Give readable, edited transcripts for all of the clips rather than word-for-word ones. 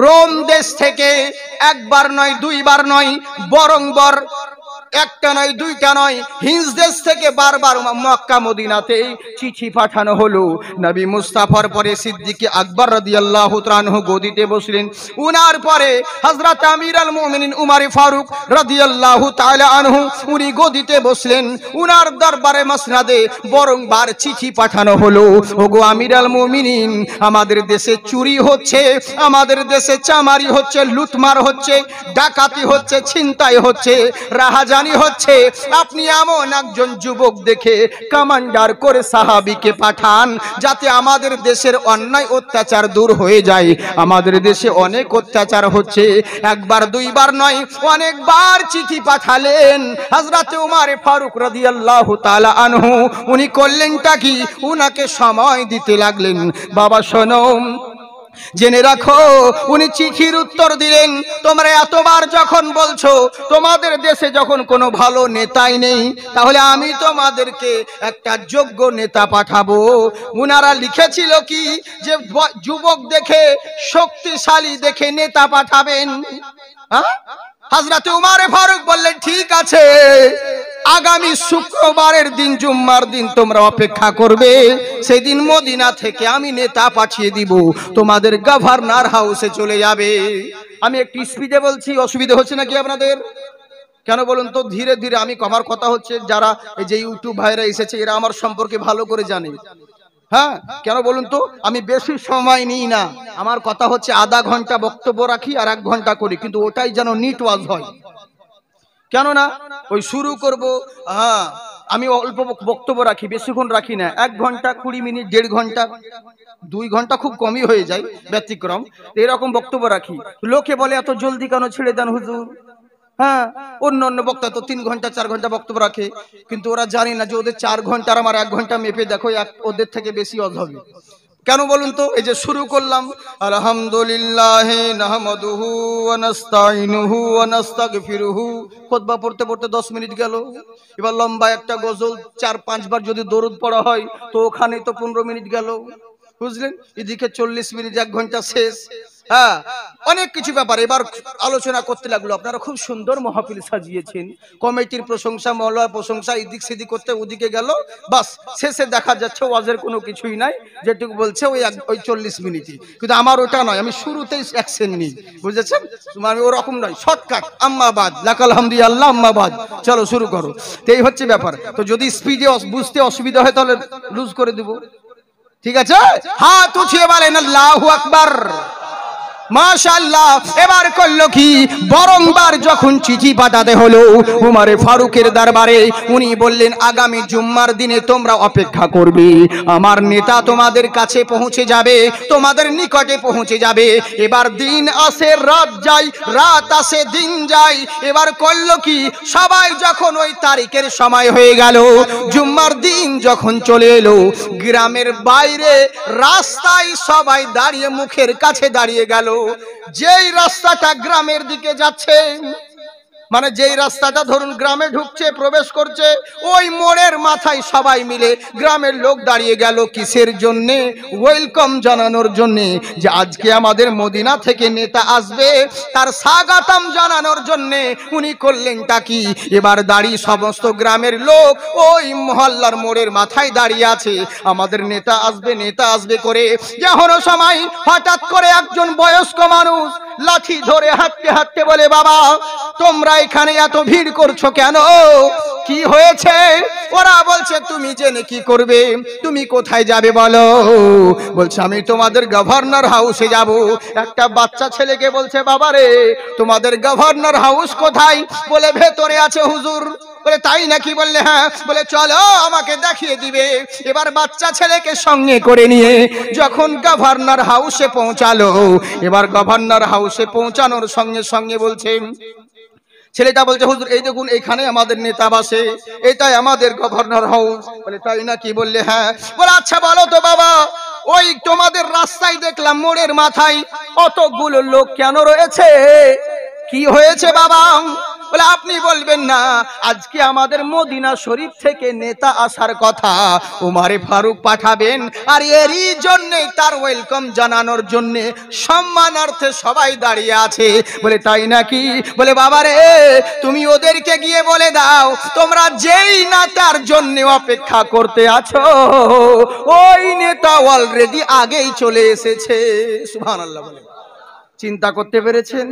Rome দেশ থেকে একবার নয় দুইবার নয় বরং একটা নয় দুইটা নয় হিন্স দেশ থেকে বারবার মক্কা মদিনাতে চিঠি পাঠানো হলো। নবী মুস্তাফার পরে সিদ্দিক আকবর রাদিয়াল্লাহু তাআলা আনহু গদিতে বসলেন। উনার পরে হযরত আমিরুল মুমিনিন উমর ফারুক রাদিয়াল্লাহু তাআলা আনহু উনি গদিতে বসলেন। উনার দরবারে মসনদে বারংবার চিঠি পাঠানো হলো, ওগো আমিরুল মুমিনিন, আমাদের দেশে চুরি হচ্ছে, আমাদের দেশে চামারি হচ্ছে, লুটমার হচ্ছে, ডাকাতি হচ্ছে, ছিনতাই হচ্ছে, রাহাজানি হচ্ছে। আপনি এমন একজন যুবক দেখে কমান্ডার করে সাহাবীকে পাঠান, যাতে আমাদের দেশের অন্যায় অত্যাচার দূর হয়ে যায়। আমাদের দেশে অনেক অত্যাচার হচ্ছে। একবার দুইবার নয় অনেকবার চিঠি পাঠালেন। হযরত উমর ফারুক রাদিয়াল্লাহু তাআলা আনহু উনি করলেনটা কি, উনাকে সময় দিতে লাগলেন। বাবা শোনো, জেনে রাখো, উনি চিঠির উত্তর দিলেন, তোমরা এতবার যখন বলছো তোমাদের দেশে যখন কোনো ভালো নেতাই নেই, তাহলে আমি তোমাদেরকে একটা যোগ্য নেতা পাঠাবো। উনারা লিখেছিল কি যে যুবক দেখে, শক্তিশালী দেখে নেতা পাঠাবেন। হযরত উমর ফারুক বললেন, ঠিক আছে, আগামী শুক্রবারের দিন, জুম্মার দিন তোমরা অপেক্ষা করবে। সেদিন মদিনা থেকে আমি নেতা পাঠিয়ে দিব, তোমাদের গভর্নর হাউসে চলে যাবে। আমি একটু স্পিডে বলছি, অসুবিধা হচ্ছে নাকি আপনাদের? কেন বলুন তো? ধীরে ধীরে আমি, আমার কথা হচ্ছে, যারা এই যে ইউটিউব ভাইরা এসেছে এরা আমার সম্পর্কে ভালো করে জানে। হ্যাঁ, কেন বলুন তো? আমি বেশি সময় নিই না, আমার কথা হচ্ছে আধা ঘন্টা বক্তব্য রাখি আর 1 ঘন্টা করি, কিন্তু ওটাই যেন নিট ওয়াজ হয়। কেননা ওই শুরু করব, হ্যাঁ আমি অল্প বক্তব্য রাখি, বেশিক্ষণ রাখি না, 1 ঘন্টা 20 মিনিট, 1.5 ঘন্টা, 2 ঘন্টা খুব কমই হয়ে যায় ব্যতিক্রম, এরকম বক্তব্য রাখি। লোকে বলে এত জলদি কেন ছেড়ে দেন হুজুর? হ্যাঁ, অন্য অন্য বক্তা তো 3 ঘন্টা 4 ঘন্টা বক্তব্য রাখে, কিন্তু ওরা জানে না যে ওদের 4 ঘন্টা আর আমার 1 ঘন্টা মেপে দেখো ওদের থেকে বেশি অজ হবে। কেন বলুন তো? এই যে শুরু করলাম, আলহামদুলিল্লাহ নাহমাদুহু ওয়া নাস্তাইনুহু ওয়া নাস্তাগফিরুহু, খুতবা পড়তে পড়তে 10 মিনিট গেল। এবার লম্বা একটা গজল 4-5 বার যদি দরুদ পড়া হয় তো ওখানে তো 15 মিনিট গেল, বুঝলেন? এদিকে 40 মিনিট, 1 ঘন্টা শেষ। হ্যাঁ, অনেক কিছু ব্যাপার এবার আলোচনা করতে লাগলো। আপনারা খুব সুন্দর মাহফিল সাজিয়েছেন, কমিটির প্রশংসা, মওলার প্রশংসা, এদিক সেদিক করতে ওদিকে গেল, বাস শেষে দেখা যাচ্ছে ওয়াজের কোনো কিছুই নাই, যেটুকু বলছে ওই 40 মিনিটই। কিন্তু আমার ওটা নয়, আমি শুরুতেই অ্যাকশন নিই, বুঝেছেন? আমি ওরকম নয়, শর্টকাট, আম্মাবাদ লাকাল হামদি আল্লাহ আম্মাবাদ, চলো শুরু করো। তো এই হচ্ছে ব্যাপার। তো যদি স্পিডে বুঝতে অসুবিধা হয় তাহলে লুজ করে দেব, ঠিক আছে? হাত উঠিয়ে বলেন আল্লাহু আকবার, মাশাআল্লাহ। এবার করলো কি, বারংবার যখন চিঠি পাঠাতে হলো উমর ফারুকের দরবারে, উনি বললেন, আগামী জুম্মার দিনে তোমরা অপেক্ষা করবে, আমার নেতা তোমাদের কাছে পৌঁছে যাবে, তোমাদের নিকটে পৌঁছে যাবে। এবার দিন আসে রাত যায়, রাত আসে দিন যায়। এবার করলো কি, সবাই যখন ওই তারিখের সময় হয়ে গেল, জুম্মার দিন যখন চলে এলো, গ্রামের বাইরে রাস্তায় সবাই দাঁড়িয়ে, মুখের কাছে দাঁড়িয়ে গেল। যেই রাস্তাটা গ্রামের দিকে যাচ্ছে, মানে যেই রাস্তাটা ধরুন গ্রামে ঢুকছে, প্রবেশ করছে, ওই মোড়ের মাথায় সবাই মিলে গ্রামের লোক দাঁড়িয়ে গেল। কিসের জন্যে? ওয়েলকাম জানানোর জন্যে, যে আজকে আমাদের মদিনা থেকে নেতা আসবে, তার স্বাগতম জানানোর জন্যে উনি করলেনটা কি, এবার দাঁড়িয়ে সমস্ত গ্রামের লোক ওই মহল্লার মোড়ের মাথায় দাঁড়িয়ে আছে, আমাদের নেতা আসবে, নেতা আসবে করে। যখন সময় হঠাৎ করে একজন বয়স্ক মানুষ লাঠি ধরে হাঁটতে হাঁটতে বলে, বাবা তোমরা এখানে এত ভিড় করছো কেন? কি হয়েছে? ওরা বলছে, তুমি জেনে কি করবে, তুমি কোথায় যাবে বলো? বলছে, আমি তোমাদের গভর্নর হাউসে যাব। একটা বাচ্চা ছেলেকে বলছে, বাবা রে তোমাদের গভর্নর হাউস কোথায়? বলে, ভেতরে আছে হুজুর। বলে, তাই নাকি? বললে, হ্যাঁ। বলে, চলো আমাকে দেখিয়ে দিবে। এবার বাচ্চা ছেলেকে সঙ্গে করে নিয়ে যখন গভর্নর হাউসে পৌঁছালো, এবার গভর্নর হাউসে পৌঁছানোর সঙ্গে সঙ্গে বলছে, ছেলেটা বলছে, হুজুর এই দেখুন এখানে আমাদের নেতা বসে, এটাই আমাদের গভর্নর হাউস। বলে, তাই নাকি? বললে, হ্যাঁ। বলে, আচ্ছা বলো তো বাবা, ওই তোমাদের রাস্তায় দেখলাম মোড়ের মাথায় অতগুলো লোক কেন রয়েছে? কি হয়েছে বাবা? বলে আপনি বলবেন না, আজকে আমাদের মদিনা শরীফ থেকে নেতা আসার কথা, উমারে ফারুক পাঠাবেন, আর এরই জন্য তার ওয়েলকাম জানানোর জন্য সম্মানার্থে সবাই দাঁড়িয়ে আছে। বলে তাই নাকি? বলে বাবা রে, তুমি ওদেরকে গিয়ে বলে দাও, তোমরা যেই নেতার জন্য অপেক্ষা করতে আছো ওই নেতা অলরেডি আগেই চলে এসেছে। সুবহানাল্লাহ বলে। চিন্তা করতে পেরেছেন?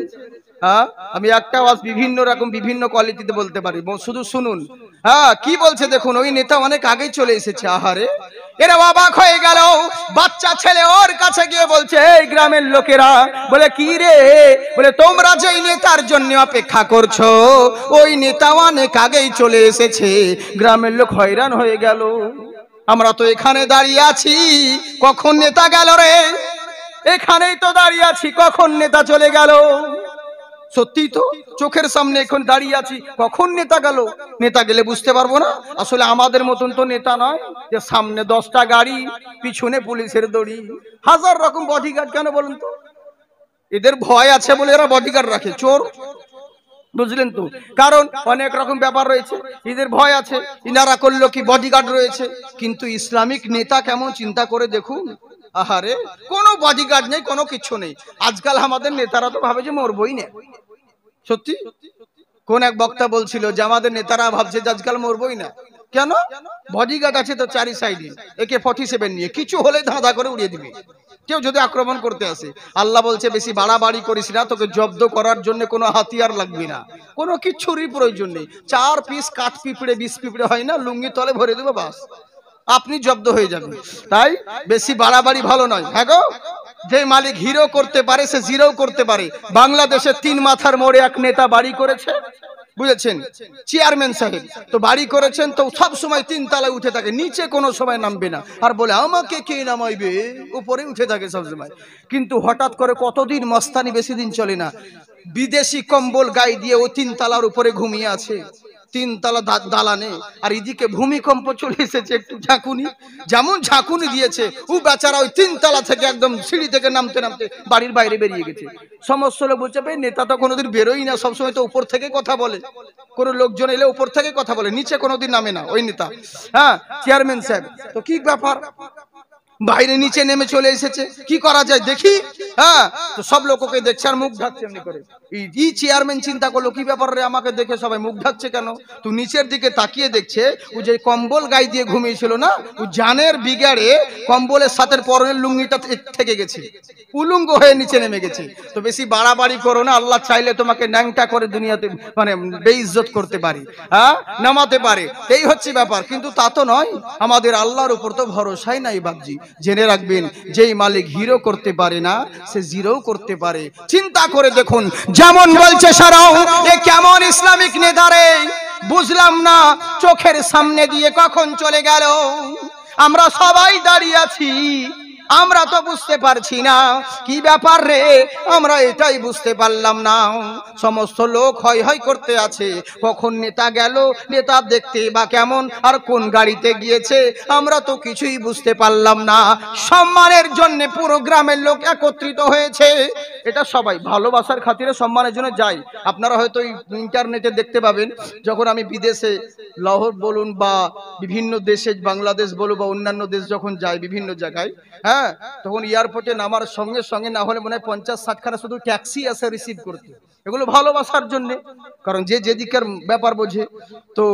হ্যাঁ, আমি একটা আওয়াজ বিভিন্ন রকম বিভিন্ন কোয়ালিটিতে বলতে পারি, শুধু শুনুন। হ্যাঁ, কি বলছে দেখুন, ওই নেতা অনেক আগেই চলে এসেছে। আহারে, এরা অবাক হয়ে গেল। বাচ্চা ছেলে ওর কাছে গিয়ে বলছে, এই গ্রামের লোকেরা, বলে কি রে? বলে তোমরা যেই নেতার জন্য অপেক্ষা করছো ওই নেতা অনেক আগেই চলে এসেছে। গ্রামের লোক হয়রান হয়ে গেল, আমরা তো এখানে দাঁড়িয়ে আছি, কখন নেতা গেল রে? এখানেই তো দাঁড়িয়ে আছি, কখন নেতা চলে গেল? সত্যি তো, চোখের সামনে এখন দাঁড়িয়ে আছি, কখন নেতা গেল? নেতা গেলে বুঝতে পারবো না? আসলে আমাদের মতন তো নেতা নয় যে সামনে 10টা গাড়ি, পিছনে পুলিশের দড়ি, হাজার রকম বডিগার্ড। কেন বলুন তো? এদের ভয় আছে বলে এরা বডিগার্ড রাখে, চোর, বুঝলেন তো? কারণ অনেক রকম ব্যাপার রয়েছে, এদের ভয় আছে। ইনারা করলো কি, বডিগার্ড রয়েছে। কিন্তু ইসলামিক নেতা কেমন, চিন্তা করে দেখুন। আহারে, কোনো বডিগার্ড নেই, কোনো কিছু নেই। আজকাল আমাদের নেতারা তো ভাবে যে মরবই না। সত্যি, কোন এক বক্তা বলছিল যে আমাদের নেতারা ভাবছে যে আজকাল মরবই না। কেন? বডিগার্ড আছে তো চারি সাইডে, AK-47 নিয়ে, কিছু হলে ধাঁধা করে উড়িয়ে দিবে। কেউ যদি আক্রমণ করতে আসে, আল্লাহ বলছে বেশি বাড়াবাড়ি করিস না, তোকে জব্দ করার জন্য কোনো হাতিয়ার লাগবে না, কোনো কিছুরই প্রয়োজন নেই। 4 পিস কাঠ পিঁপড়ে, 20 পিঁপড়ে হয় না, লুঙ্গি তলে ভরে দেবো, বাস আপনি জব্দ হয়ে যাবেন। তাই বেশি বাড়াবাড়ি ভালো নয়। হ্যাঁ গো, যে মালিক হিরো করতে পারে সে জিরো করতে পারে। বাংলাদেশে 3 মাথার মোড়ে এক নেতা বাড়ি করেছে, বুঝেছেন, চেয়ারম্যান সাহেব তো বাড়ি করেছেন, তো সব সময় 3 তলায় উঠে থাকে, নিচে কোনো সময় নামবে না, আর বলে আমাকে কে নামাইবে, উপরে উঠে থাকে সব সময়। কিন্তু হঠাৎ করে কতদিন মস্তানি, বেশি দিন চলে না, বিদেশি কম্বল গায়ে দিয়ে ও 3 তলার উপরে ঘুমিয়ে আছে, 3 তলা দালানে, আর এদিকে ভূমিকম্প চলে এসেছে, একটু ঝাঁকুনি, যেমন ঝাঁকুনি দিয়েছে ও বেচারা ওই 3 তলা থেকে একদম সিঁড়ি থেকে নামতে নামতে বাড়ির বাইরে বেরিয়ে গেছে। সমস্ত লোক বলছে, ভাই নেতা তো কোনোদিন বেরোই না, সবসময় তো উপর থেকে কথা বলে, কোনো লোকজন এলে উপর থেকে কথা বলে, নিচে কোনোদিন নামে না ওই নেতা। হ্যাঁ, চেয়ারম্যান সাহেব তো কি ব্যাপার, বাইরে নিচে নেমে চলে এসেছে, কি করা যায় দেখি। হ্যাঁ, তো সব লোককে দেখছে আর মুখ ঢাকছে এমনি করে। এই চেয়ারম্যান চিন্তা করলো, কি ব্যাপার রে, আমাকে দেখে সবাই মুখ ঢাকছে কেন? তো নিচের দিকে তাকিয়ে দেখছে ও যে কম্বল গায়ে দিয়ে ঘুমিয়েছিল না, ও জানের বিগাড়ে কম্বলের সাথে পরনের লুঙ্গিটা থেকে গেছে, উলঙ্গ হয়ে নিচে নেমে গেছে। তো বেশি বাড়াবাড়ি করো না, আল্লাহ চাইলে তোমাকে ন্যাংটা করে দুনিয়াতে মানে বেইজ্জত করতে পারে, হ্যাঁ, নামাতে পারে, এই হচ্ছে ব্যাপার। কিন্তু তা তো নয়, আমাদের আল্লাহর উপর তো ভরসাই নাই বাবজি। জেনে রাখবেন, যেই মালিক হিরো করতে পারে না সে জিরো করতে পারে। চিন্তা করে দেখুন, যেমন বলছে সারাও, এ কেমন ইসলামিক নেতা রে, বুঝলাম না, চোখের সামনে দিয়ে কখন চলে গেল, আমরা সবাই দাঁড়িয়ে আছি, আমরা তো বুঝতে পারছি না কি ব্যাপার রে, আমরা এটাই বুঝতে পারলাম না। সমস্ত লোক হয় হয় করতে আছে, কখন নেতা গেল, নেতা দেখতে বা কেমন, আর কোন গাড়িতে গিয়েছে, আমরা তো কিছুই বুঝতে পারলাম না। সম্মানের জন্য পুরো গ্রামের লোক একত্রিত হয়েছে, এটা সবাই ভালোবাসার খাতিরে সম্মানের জন্য যায়। আপনারা হয়তো ইন্টারনেটে দেখতে পাবেন, যখন আমি বিদেশে লাহোর বলুন বা বিভিন্ন দেশে, বাংলাদেশ বলুন বা অন্যান্য দেশ যখন যাই বিভিন্ন জায়গায়, হ্যাঁ, তখন এয়ারপোর্টে নামার সঙ্গে সঙ্গে না হলে মনে হয় 50-60 খানা শুধু ট্যাক্সি আসে রিসিভ করতে। এগুলো ভালোবাসার জন্য, কারণ যে যেদিকের ব্যাপার বোঝে। তো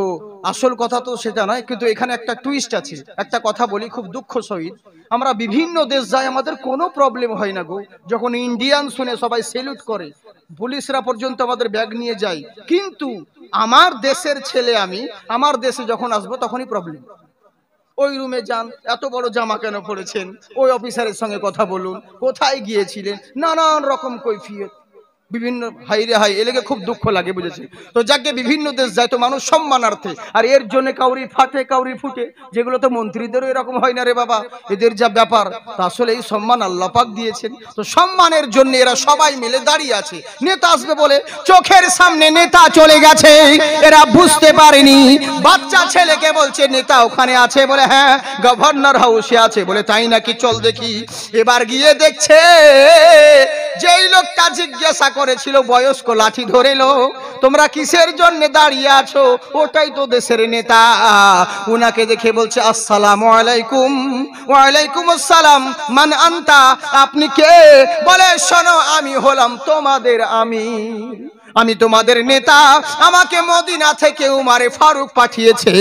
আসল কথা তো সেটা নয়, কিন্তু এখানে একটা টুইস্ট আছে। একটা কথা বলি খুব দুঃখ সহিত, আমরা বিভিন্ন দেশ যাই, আমাদের কোনো প্রবলেম হয় না গো। যখন ইন্ডিয়ান শুনে সবাই সেলুট করে, পুলিশরা পর্যন্ত আমাদের ব্যাগ নিয়ে যায়। কিন্তু আমার দেশের ছেলে, আমি আমার দেশে যখন আসবো তখনই প্রবলেম। ওই রুমে যান, এত বড় জামা কেন পড়েছেন, ওই অফিসারের সঙ্গে কথা বলুন, কোথায় গিয়েছিলেন, নানান রকম কৈফিয়ত, বিভিন্ন হাই রে হাই, এলেগে খুব দুঃখ লাগে, বুঝেছি তো। যাকে বিভিন্ন দেশ যায় তো মানুষ সম্মানার্থে, আর এর জন্য কাউরি ফাটে কাউরি ফুটে, যেগুলো তো মন্ত্রীদেরও এরকম হয় না রে বাবা, এদের যা ব্যাপার। তো আসলে এই সম্মান আল্লাহ পাক দিয়েছেন, তো সম্মানের জন্য এরা সবাই মিলে দাঁড়িয়ে আছে। নেতা আসবে বলে চোখের সামনে নেতা চলে গেছে, এরা বুঝতে পারেনি। বাচ্চা ছেলেকে বলছে নেতা ওখানে আছে, বলে হ্যাঁ গভর্নর হাউসে আছে, বলে তাই নাকি, চল দেখি। এবার গিয়ে দেখছে যেই লোকটা জিজ্ঞাসা করেছিল বয়স্ক, লাঠি ধরে লো, তোমরা কিসের জন্য দাঁড়িয়ে আছো? ওটাই তো দেশের নেতা। উনাকে দেখে বলছে আসসালামু আলাইকুম। ওয়ালাইকুম আসসালাম। মান আনতা, আপনি কে? বলে শোনো, আমি হলাম তোমাদের আমির, আমি তোমাদের নেতা। আমাকে মদিনা থেকে উমারে ফারুক পাঠিয়েছে।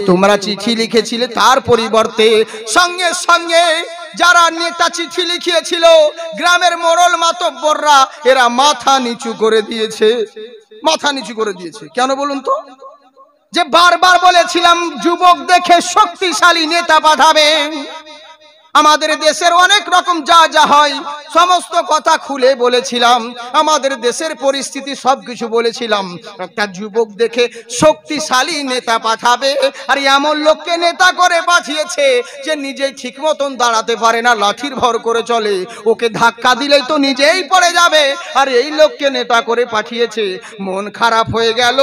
তোমরা চিঠি লিখেছিলে, তার পরিবর্তে সঙ্গে সঙ্গে যারা নেতা চিঠি লিখিয়েছিল গ্রামের মোড়ল মাতব্বররা, এরা মাথা নিচু করে দিয়েছে। মাথা নিচু করে দিয়েছে কেন বলুন তো? যে বারবার বলেছিলাম যুবক দেখে শক্তিশালী নেতা পাঠাবেন। আমাদের দেশের অনেক রকম যা যা হয় সমস্ত কথা খুলে বলেছিলাম, আমাদের দেশের পরিস্থিতি সবকিছু বলেছিলাম। একটা যুবক দেখে শক্তিশালী নেতা পাঠাবে, আর এমন লোককে নেতা করে পাঠিয়েছে যে নিজেই ঠিক মতন দাঁড়াতে পারে না, লাঠির ভর করে চলে, ওকে ধাক্কা দিলেই তো নিজেই পড়ে যাবে। আর এই লোককে নেতা করে পাঠিয়েছে। মন খারাপ হয়ে গেল,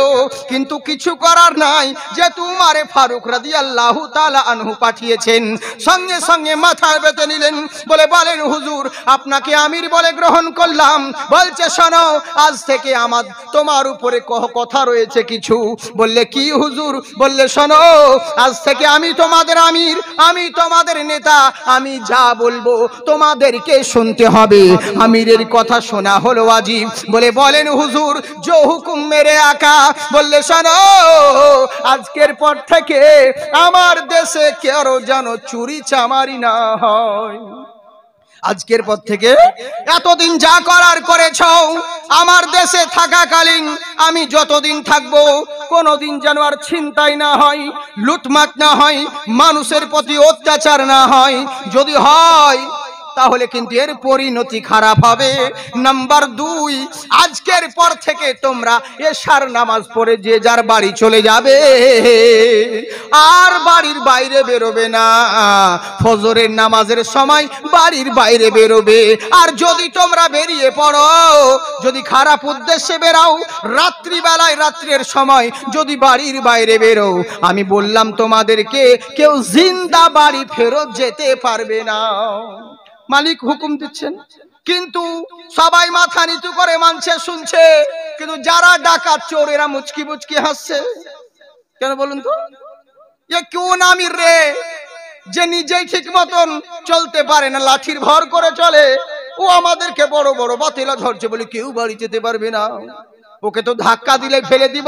কিন্তু কিছু করার নাই, যে উমারে ফারুক রাদিয়াল্লাহু তাআলা আনহু পাঠিয়েছেন। সঙ্গে সঙ্গে মাথা বেঁধে নিলেন, বলে বলেন হুজুর, আপনাকে আমির বলে গ্রহণ করলাম। বলছে শোনো, আজ থেকে আমার তোমার উপরে কথা রয়েছে কিছু। বললে কি হুজুর? বললে শোনো, আজ থেকে আমি তোমাদের আমির, আমি তোমাদের নেতা, আমি যা বলবো তোমাদেরকে শুনতে হবে। আমিরের কথা শোনা হলো ওয়াজিব। বলে বলেন হুজুর, জো হুকুম মেরে আকা। বললে শোনো, আজকের পর থেকে আমার দেশে কেউ যেন চুরি চামারি না হয়। আজকের পর থেকে এতদিন যা করার করেছ, আমার দেশে থাকাকালীন আমি যতদিন থাকবো কোনোদিন যেন আর ছিনতাই না হয়, লুটমাট না হয়, মানুষের প্রতি অত্যাচার না হয়। যদি হয় তাহলে কিন্তু এর পরিণতি খারাপ হবে। নাম্বার 2, আজকের পর থেকে তোমরা এশার নামাজ পড়ে যে যার বাড়ি চলে যাবে, আর বাড়ির বাইরে বেরোবে না। ফজরের নামাজের সময় বাড়ির বাইরে বেরোবে। আর যদি তোমরা বেরিয়ে পড়ো, যদি খারাপ উদ্দেশ্যে বেরাও, রাত্রিবেলায় রাত্রের সময় যদি বাড়ির বাইরে বেরো, আমি বললাম তোমাদেরকে কেউ জিন্দা বাড়ি ফেরত যেতে পারবে না। মালিক হুকুম দিচ্ছেন, কিন্তু সবাই মাথা নিচু করে মানছে, শুনছে। কিন্তু যারা ডাকাত চোর, এরা মুচকি মুচকি হাসছে। কেন বলুন তো? এ কোন আমির রে, যে নিজেই ঠিক মতন চলতে পারে না, লাঠির ভর করে চলে। ও আমাদেরকে বড় বড় বাতিলা ধরছে বলে কেউ বাড়ি যেতে পারবে না, ওকে তো ধাক্কা দিলে ফেলে দিব।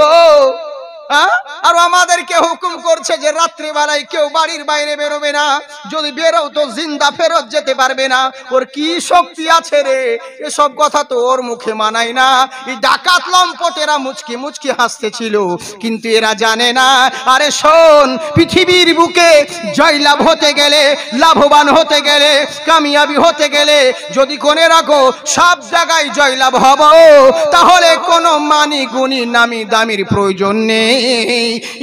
আর আমাদেরকে হুকুম করছে যে রাত্রিবেলায় কেউ বাড়ির বাইরে বেরোবে না, যদি বেরো তো জিন্দা ফেরত যেতে পারবে না। ওর কি শক্তি আছে রে? এসব কথা তো ওর মুখে মানায় না। এই ডাকাত লম্পটেরা মুচকি মুচকি হাসতেছিল, কিন্তু এরা জানে না। আরে শোন, পৃথিবীর বুকে জয়লাভ হতে গেলে, লাভবান হতে গেলে, কামিয়াবি হতে গেলে যদি কোনে রাখো সব জায়গায় জয়লাভ হব, তাহলে কোনো মানি গুণী নামি দামির প্রয়োজন নেই,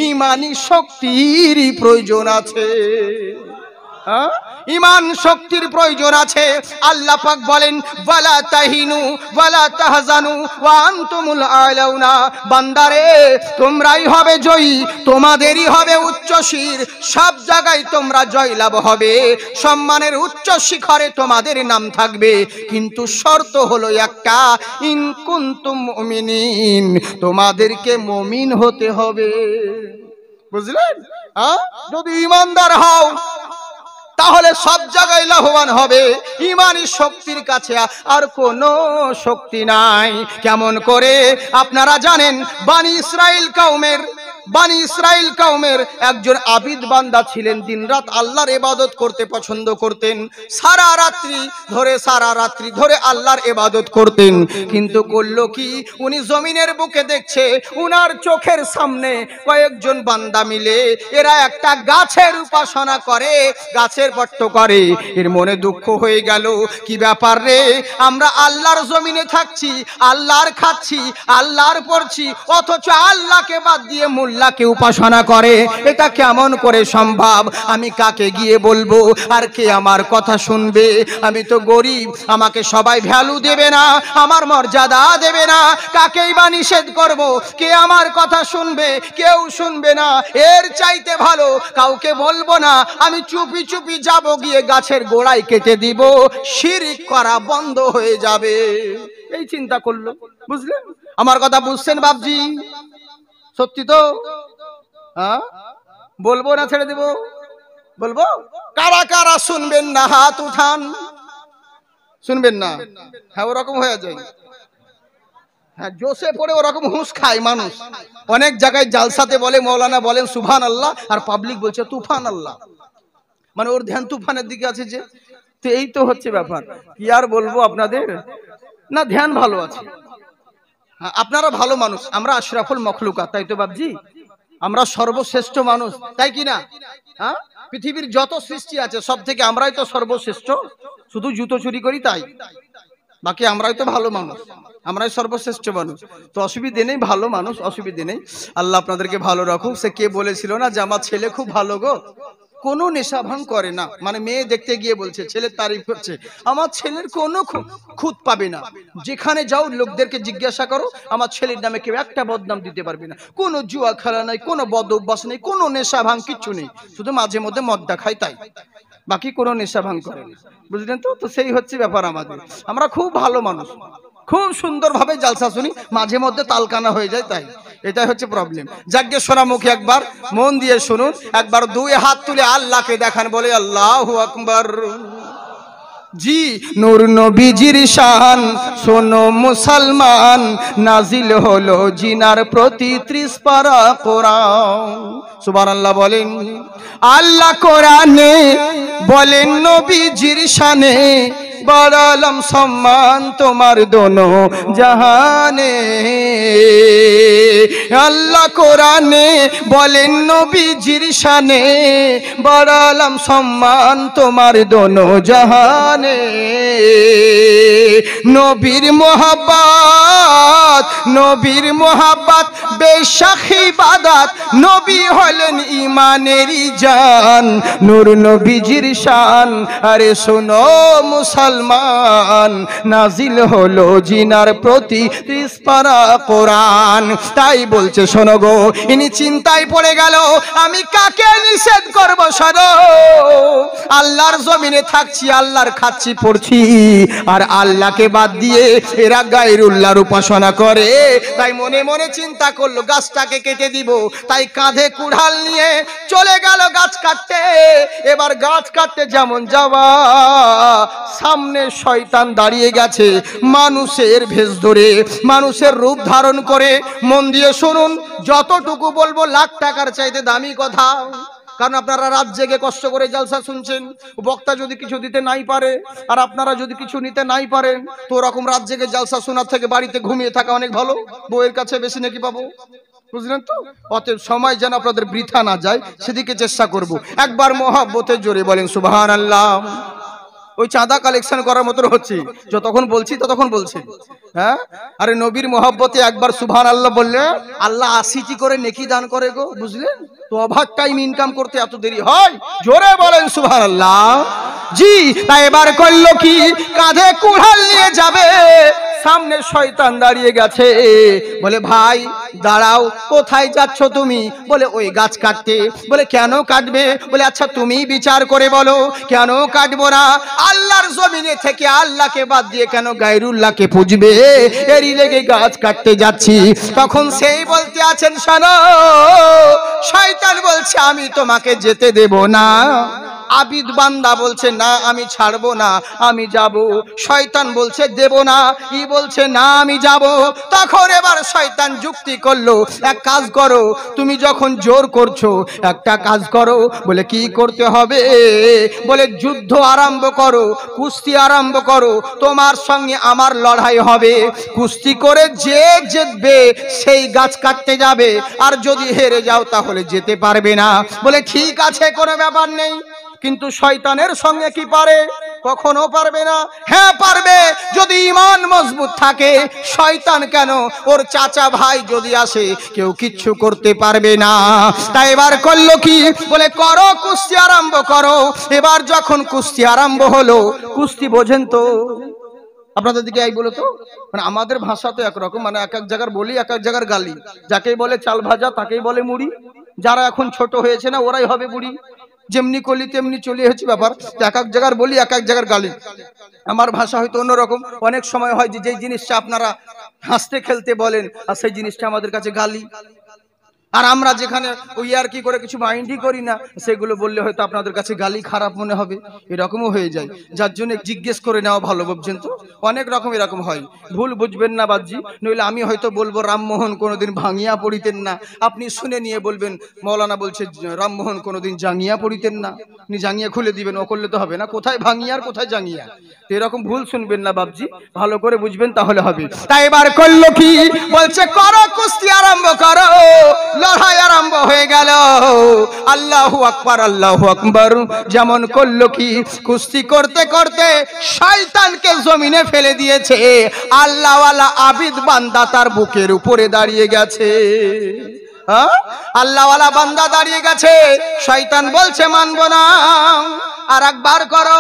ইমানি শক্তির প্রয়োজন আছে। ইমান শক্তির প্রয়োজন আছে। আল্লাহ পাক বলেন ওয়ালা তাহিনু ওয়ালা তাহজানু ওয়া আনতুমুল আলাউনা। বান্দারে, তোমরাই হবে জয়ী, তোমাদেরই হবে উচ্চ শির, সব জায়গায় তোমরা জয়লাভ হবে, সম্মানের উচ্চ শিখরে তোমাদের নাম থাকবে। কিন্তু শর্ত হলো একটা, ইন কুনতুম মুমিনিন, তোমাদেরকে মুমিন হতে হবে। বুঝলেন? যদি ইমানদার হও তাহলে সব জায়গায় লাভবান হবে। ইমানি শক্তির কাছে আর কোনো শক্তি নাই। কেমন করে? আপনারা জানেন, বানি ইসরাইল কওমের একজন আবিদ বান্দা ছিলেন, দিনরাত আল্লাহর ইবাদত করতে পছন্দ করতেন, সারা রাত্রি ধরে আল্লাহর ইবাদত করতেন। কিন্তু করলো কি, উনি জমিনের বুকে দেখছে উনার চোখের সামনে কয়েকজন বান্দা মিলে এরা একটা গাছের উপাসনা করে, গাছের পট্ট করে। এর মনে দুঃখ হয়ে গেল, কি ব্যাপার রে, আমরা আল্লাহর জমিনে থাকছি, আল্লাহর খাচ্ছি, আল্লাহর পড়ছি, অথচ আল্লাহকে বাদ দিয়ে মোল্লাকে উপাসনা করে, এটা কেমন করে সম্ভব? আমি কাকে গিয়ে বলবো, আর কে আমার কথা শুনবে? আমি তো গরিব, আমাকে সবাই ভ্যালু দেবে না, আমার মর্যাদা দেবে না, কাকেই বা নিষেধ করব? কে আমার কথা শুনবে? কেউ শুনবে না। এর চাইতে ভালো কাউকে বলবো না, আমি চুপি চুপি যাব, গিয়ে গাছের গোড়ায় কেটে দিব, শিরক করা বন্ধ হয়ে যাবে। এই চিন্তা করলো, বুঝলেন? আমার কথা বুঝছেন বাপজি? সত্যি তো? হ্যাঁ, বলবো না ছেড়ে দেব? বলবো। কারা কারা শুনবেন না হাত উঠান। শুনবেন না? হ্যাঁ, ওরকম হয়ে যায়। হ্যাঁ, জোশে পড়ে ওরকম হুঁশ খায় মানুষ। অনেক জায়গায় জালসাতে বলে মৌলানা বলেন সুবহান আল্লাহ, আর পাবলিক বলছে তুফান আল্লাহ। মানে ওর ধ্যান তুফানের দিকে আছে যে। তো এই তো হচ্ছে ব্যাপার। কি আর বলবো আপনাদের, না ধ্যান ভালো আছে। আপনারা ভালো মানুষ, আমরা আশরাফুল মখলুকাত, তাই তো বাপজি? আমরা সর্বশ্রেষ্ঠ মানুষ, তাই কি না? হ্যাঁ, পৃথিবীর যত সৃষ্টি আছে সব থেকে আমরাই তো সর্বশ্রেষ্ঠ। শুধু জুতো চুরি করি তাই, বাকি আমরাই তো ভালো মানুষ, আমরাই সর্বশ্রেষ্ঠ মানুষ। তো অসুবিধে নেই, ভালো মানুষ, অসুবিধে নেই। আল্লাহ আপনাদেরকে ভালো রাখুক। সে কে বলেছিল না যে আমার ছেলে খুব ভালো গো, কোনো নেশা ভাঙ করে না। মানে মেয়ে দেখতে গিয়ে বলছে, ছেলের তারিফ করছে, আমার ছেলের কোনো খুঁত পাবে না। যেখানে যাও লোকদেরকে জিজ্ঞাসা করো, আমার ছেলের নামে কেউ একটা বদনাম দিতে পারবে না। কোনো জুয়া খেলা নাই, কোনো বদ অভ্যাস নেই, কোনো নেশা ভাঙ কিচ্ছু নেই। শুধু মাঝে মধ্যে মদটা খায় তাই, বাকি কোনো নেশা ভাঙ করে না। বুঝলেন তো? তো সেই হচ্ছে ব্যাপার আমাদের। আমরা খুব ভালো মানুষ, খুব সুন্দরভাবে জালসা শুনি, মাঝে মধ্যে তালকানা হয়ে যায় তাই, এটাই হচ্ছে প্রবলেম। যাজ্ঞে সোনামুখী একবার মন দিয়ে শুনুন, একবার দুই হাত তুলে আল্লাহকে দেখান, বলে আল্লাহু আকবার। জি, নূর নবীজির শান শোনো মুসলমান, নাজিল হলো জিনার প্রতি 30 পারা কোরআন। সুবহানাল্লাহ বলেন। আল্লাহ কোরআনে বলেন নবীজির শানে, বাড়ালাম সম্মান তোমার দোনো জাহানে। আল্লাহ কোরআনে বলেন নবীজির শানে, বাড়ালাম সম্মান তোমার দোনো জাহানে। নবীর মোহাব্বত, নবীর মোহাব্বত বেশক ইবাদত, নবী হলেন ইমানেরই জান, নূর নবীজির শান। আরে শোনো মুসলমান, নাজিল হলো জিনার প্রতি 30 পারা কোরআন। তাই বলছে শোনো গো, ইনি চিন্তায় পড়ে গেল, আমি কাকে নিষেধ করবো? শোনো, আল্লাহর জমিনে থাকছি, আল্লাহর খাচ্ছি পড়ছি, আর আল্লাহকে বাদ দিয়ে এরা গায়রুল্লাহর উপাসনা করে। তাই মনে মনে চিন্তা করলো গাছটাকে কেটে দিব। তাই কাঁধে কুড়াল নিয়ে চলে গেল গাছ কাটতে। এবার গাছ কাটতে যেমন যাওয়া, সামনে শয়তান দাঁড়িয়ে গেছে মানুষের ভেষ ধরে, মানুষের রূপ ধারণ করে। মন দিয়ে শুনুন, যতটুকু বলবো লাখ টাকার চাইতে দামি কথা। কারণ আপনারা রাত জেগে কষ্ট করে জালসা শুনছেন, বক্তা যদি কিছু দিতে নাই পারে আর আপনারা যদি কিছু নিতে নাই পারেন, তো ওরকম রাত জেগে জালসা শোনার থেকে বাড়িতে ঘুমিয়ে থাকা অনেক ভালো। বউয়ের কাছে বেশি নাকি পাবো, বুঝলেন তো? অতএব সময় যেন আপনাদের বৃথা না যায় সেদিকে চেষ্টা করব। একবার মহব্বতে জোরে বলেন সুবহানাল্লাহ। ওই চাঁদা কালেকশন করার মতো হচ্ছে, যতক্ষণ বলছি ততক্ষণ বলছে। হ্যাঁ, আরে নবীর মহব্বতে একবার সুবহানাল্লাহ বললে আল্লাহ 80টি করে নেকি দান করে গো, বুঝলেন তো? অভাগ টাইম ইনকাম করতে এত দেরি হয়? জোরে বলেন সুবহানাল্লাহ। জি, তাই এবার করলো কি, কাঁধে কুড়াল নিয়ে যাবে, সামনে শয়তান দাঁড়িয়ে গেছে। বলে ভাই দাঁড়াও, কোথায় যাচ্ছ তুমি? বলে ওই গাছ কাটতে। বলে কেন কাটবে? বলে আচ্ছা তুমি বিচার করে বলো, কেন কাটবো না? আল্লাহর জমিনে থেকে আল্লাহকে বাদ দিয়ে কেন গায়রুল্লাহকে পুজবে? এরই লেগে গাছ কাটতে যাচ্ছি। তখন সেই বলতে আছেন, শোনো, শয়তান বলছে আমি তোমাকে যেতে দেব না। আবিদ বান্দা বলছে না আমি ছাড়বো না, আমি যাব। শয়তান বলছে দেব না, ই বলছে না আমি যাব। তখন এবার শয়তান যুক্তি করলো, এক কাজ করো, তুমি যখন জোর করছো একটা কাজ করো। বলে কি করতে হবে? বলে যুদ্ধ আরম্ভ করো, কুস্তি আরম্ভ করো, তোমার সঙ্গে আমার লড়াই হবে। কুস্তি করে যে জিতবে সেই গাছ কাটতে যাবে, আর যদি হেরে যাও তাহলে যেতে পারবে না। বলে ঠিক আছে, কোনো ব্যাপার নেই। কিন্তু শয়তানের সঙ্গে কি পারে? কখনো পারবে না। হ্যাঁ পারবে, যদি ঈমান মজবুত থাকে। শয়তান কেন, ওর চাচা ভাই যদি আসে কেউ কিচ্ছু করতে পারবে না। তাই এবার করলো কি, বলে করো কুস্তি আরম্ভ করো। এবার যখন কুস্তি আরম্ভ হলো, কুস্তি বোঝেন তো আপনাদের দিকে? এই বলো তো, মানে আমাদের ভাষা তো একরকম, মানে এক এক জায়গার বলি, এক এক জায়গার গালি। যাকেই বলে চাল ভাজা তাকেই বলে মুড়ি। যারা এখন ছোট হয়েছে না ওরাই হবে বুড়ি। যেমনি করলি তেমনি চলে হচ্ছে ব্যাপার। এক এক জায়গার বলি, এক এক জায়গার গালি। আমার ভাষা হয়তো অন্যরকম। অনেক সময় হয় যে যেই জিনিসটা আপনারা হাসতে খেলতে বলেন, আর সেই জিনিসটা আমাদের কাছে গালি। আর আমরা যেখানে ওই আর কি করে কিছু মাইন্ডই করি না, সেগুলো বললে হয়তো আপনাদের কাছে গালি খারাপ মনে হবে, এরকমও হয়ে যায়। যার জন্য জিজ্ঞেস করে নেওয়া ভালো, বুঝছেন তো? অনেক রকম এরকম হয়, ভুল বুঝবেন না বাজি। নইলে আমি হয়তো বলবো রামমোহন কোনোদিন ভাঙিয়া পড়িতেন না, আপনি শুনে নিয়ে বলবেন মৌলানা বলছে রামমোহন কোনোদিন জাঙ্গিয়া পড়িতেন না, আপনি জাঙ্গিয়া খুলে দিবেন, ও করলে তো হবে না, কোথায় ভাঙিয়া আর কোথায় জাঙ্গিয়া। এরকম ভুল শুনবেন না বাবজি, ভালো করে বুঝবেন তাহলে হবে। তাই এবার করলো কি, বলছে করো কুস্তি আরম্ভ করো। লড়াই আরম্ভ হয়ে গেল। আল্লাহু আকবার, আল্লাহু আকবার। যেমন করলো কি, কুস্তি করতে করতে শয়তানকে জমিনে ফেলে দিয়েছে। আল্লাহওয়ালা আবিদ বান্দা তার বুকের উপরে দাঁড়িয়ে গেছে। আল্লাহওয়ালা বান্দা দাঁড়িয়ে গেছে, শয়তান বলছে মানবো না, আর একবার করো।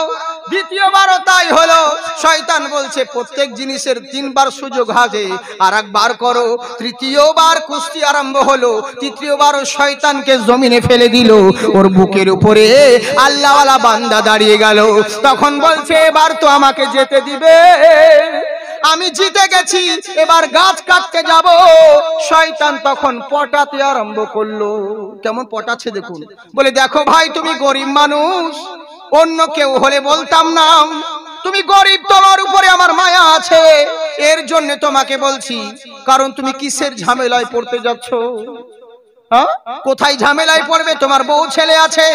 দ্বিতীয়বারও তাই হলো। শয়তান বলছে প্রত্যেক জিনিসের তিনবার সুযোগ আছে, আর একবার করো। তৃতীয়বার কুস্তি আরম্ভ হলো। তৃতীয়বারও শয়তানকে জমিনে ফেলে দিল, ওর বুকের উপরে আল্লাহওয়ালা বান্দা দাঁড়িয়ে গেল। তখন বলছে এবার তো আমাকে যেতে দিবে, আমি জিতে গেছি, এবার গাছ কাটতে যাব। শয়তান তখন পটাতে আরম্ভ করলো। কেমন পটাচ্ছে দেখুন। বলে দেখো ভাই, তুমি গরিব মানুষ, অন্য কেউ হলে বলতাম না, তুমি গরিব, তোমার উপরে আমার মায়া আছে, এর জন্য তোমাকে বলছি। কারণ তুমি কিসের ঝামেলায় পড়তে যাচ্ছ? কোথায় ঝামেলায় পড়বে? তোমার বউ ছেলে আছে,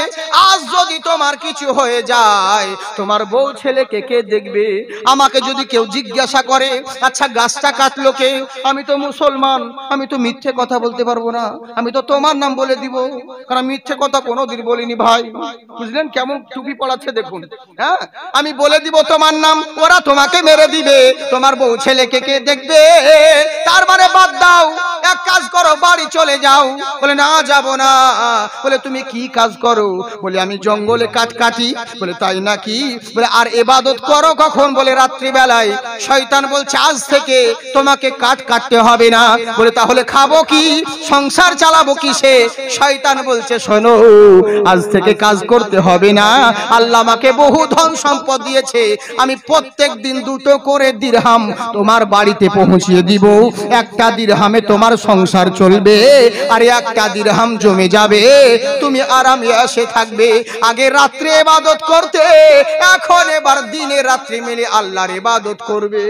আজ যদি তোমার কিছু হয়ে যায়, তোমার বউ ছেলেকে কে দেখবে? আমাকে যদি কেউ জিজ্ঞাসা করে আচ্ছা গাছটা কাটলো কে, আমি তো মুসলমান, আমি তো মিথ্যে কথা বলতে পারবো না, আমি তো তোমার নাম বলে দিব, কারণ মিথ্যে কথা কোনোদিন বলিনি ভাই। বুঝলেন কেমন টুপি পড়াচ্ছে দেখুন। হ্যাঁ, আমি বলে দিব তোমার নাম, ওরা তোমাকে মেরে দিবে, তোমার বউ ছেলেকে কে দেখবে? তার মানে বাদ দাও, এক কাজ করো, বাড়ি চলে যাও। বলে না, যাব না। বলে তুমি কি কাজ করো? বলে আমি জঙ্গলে কাঠ কাটি। বলে তাই নাকি? বলে আর ইবাদত করো কখন? বলে রাত্রি বেলায়। শয়তান বলছে আজ থেকে তোমাকে কাঠ কাটতে হবে না। বলে তাহলে খাবো কি, সংসার চালাবো কিসে? শয়তান বলছে শোনো, আজ থেকে কাজ করতে হবে না, আল্লাহ আমাকে বহু ধন সম্পদ দিয়েছে, আমি প্রত্যেক দিন 2টো করে দিরহাম তোমার বাড়িতে পৌঁছিয়ে দিব। একটা দিরহামে তোমার সংসার চলবে, আর একটা দিরহাম জমে যাবে, তুমি আরামে আসে থাকবে। আগে রাত্রে ইবাদত করতে, এখন এবার দিনে রাত্রি মিলে আল্লাহর ইবাদত করবে।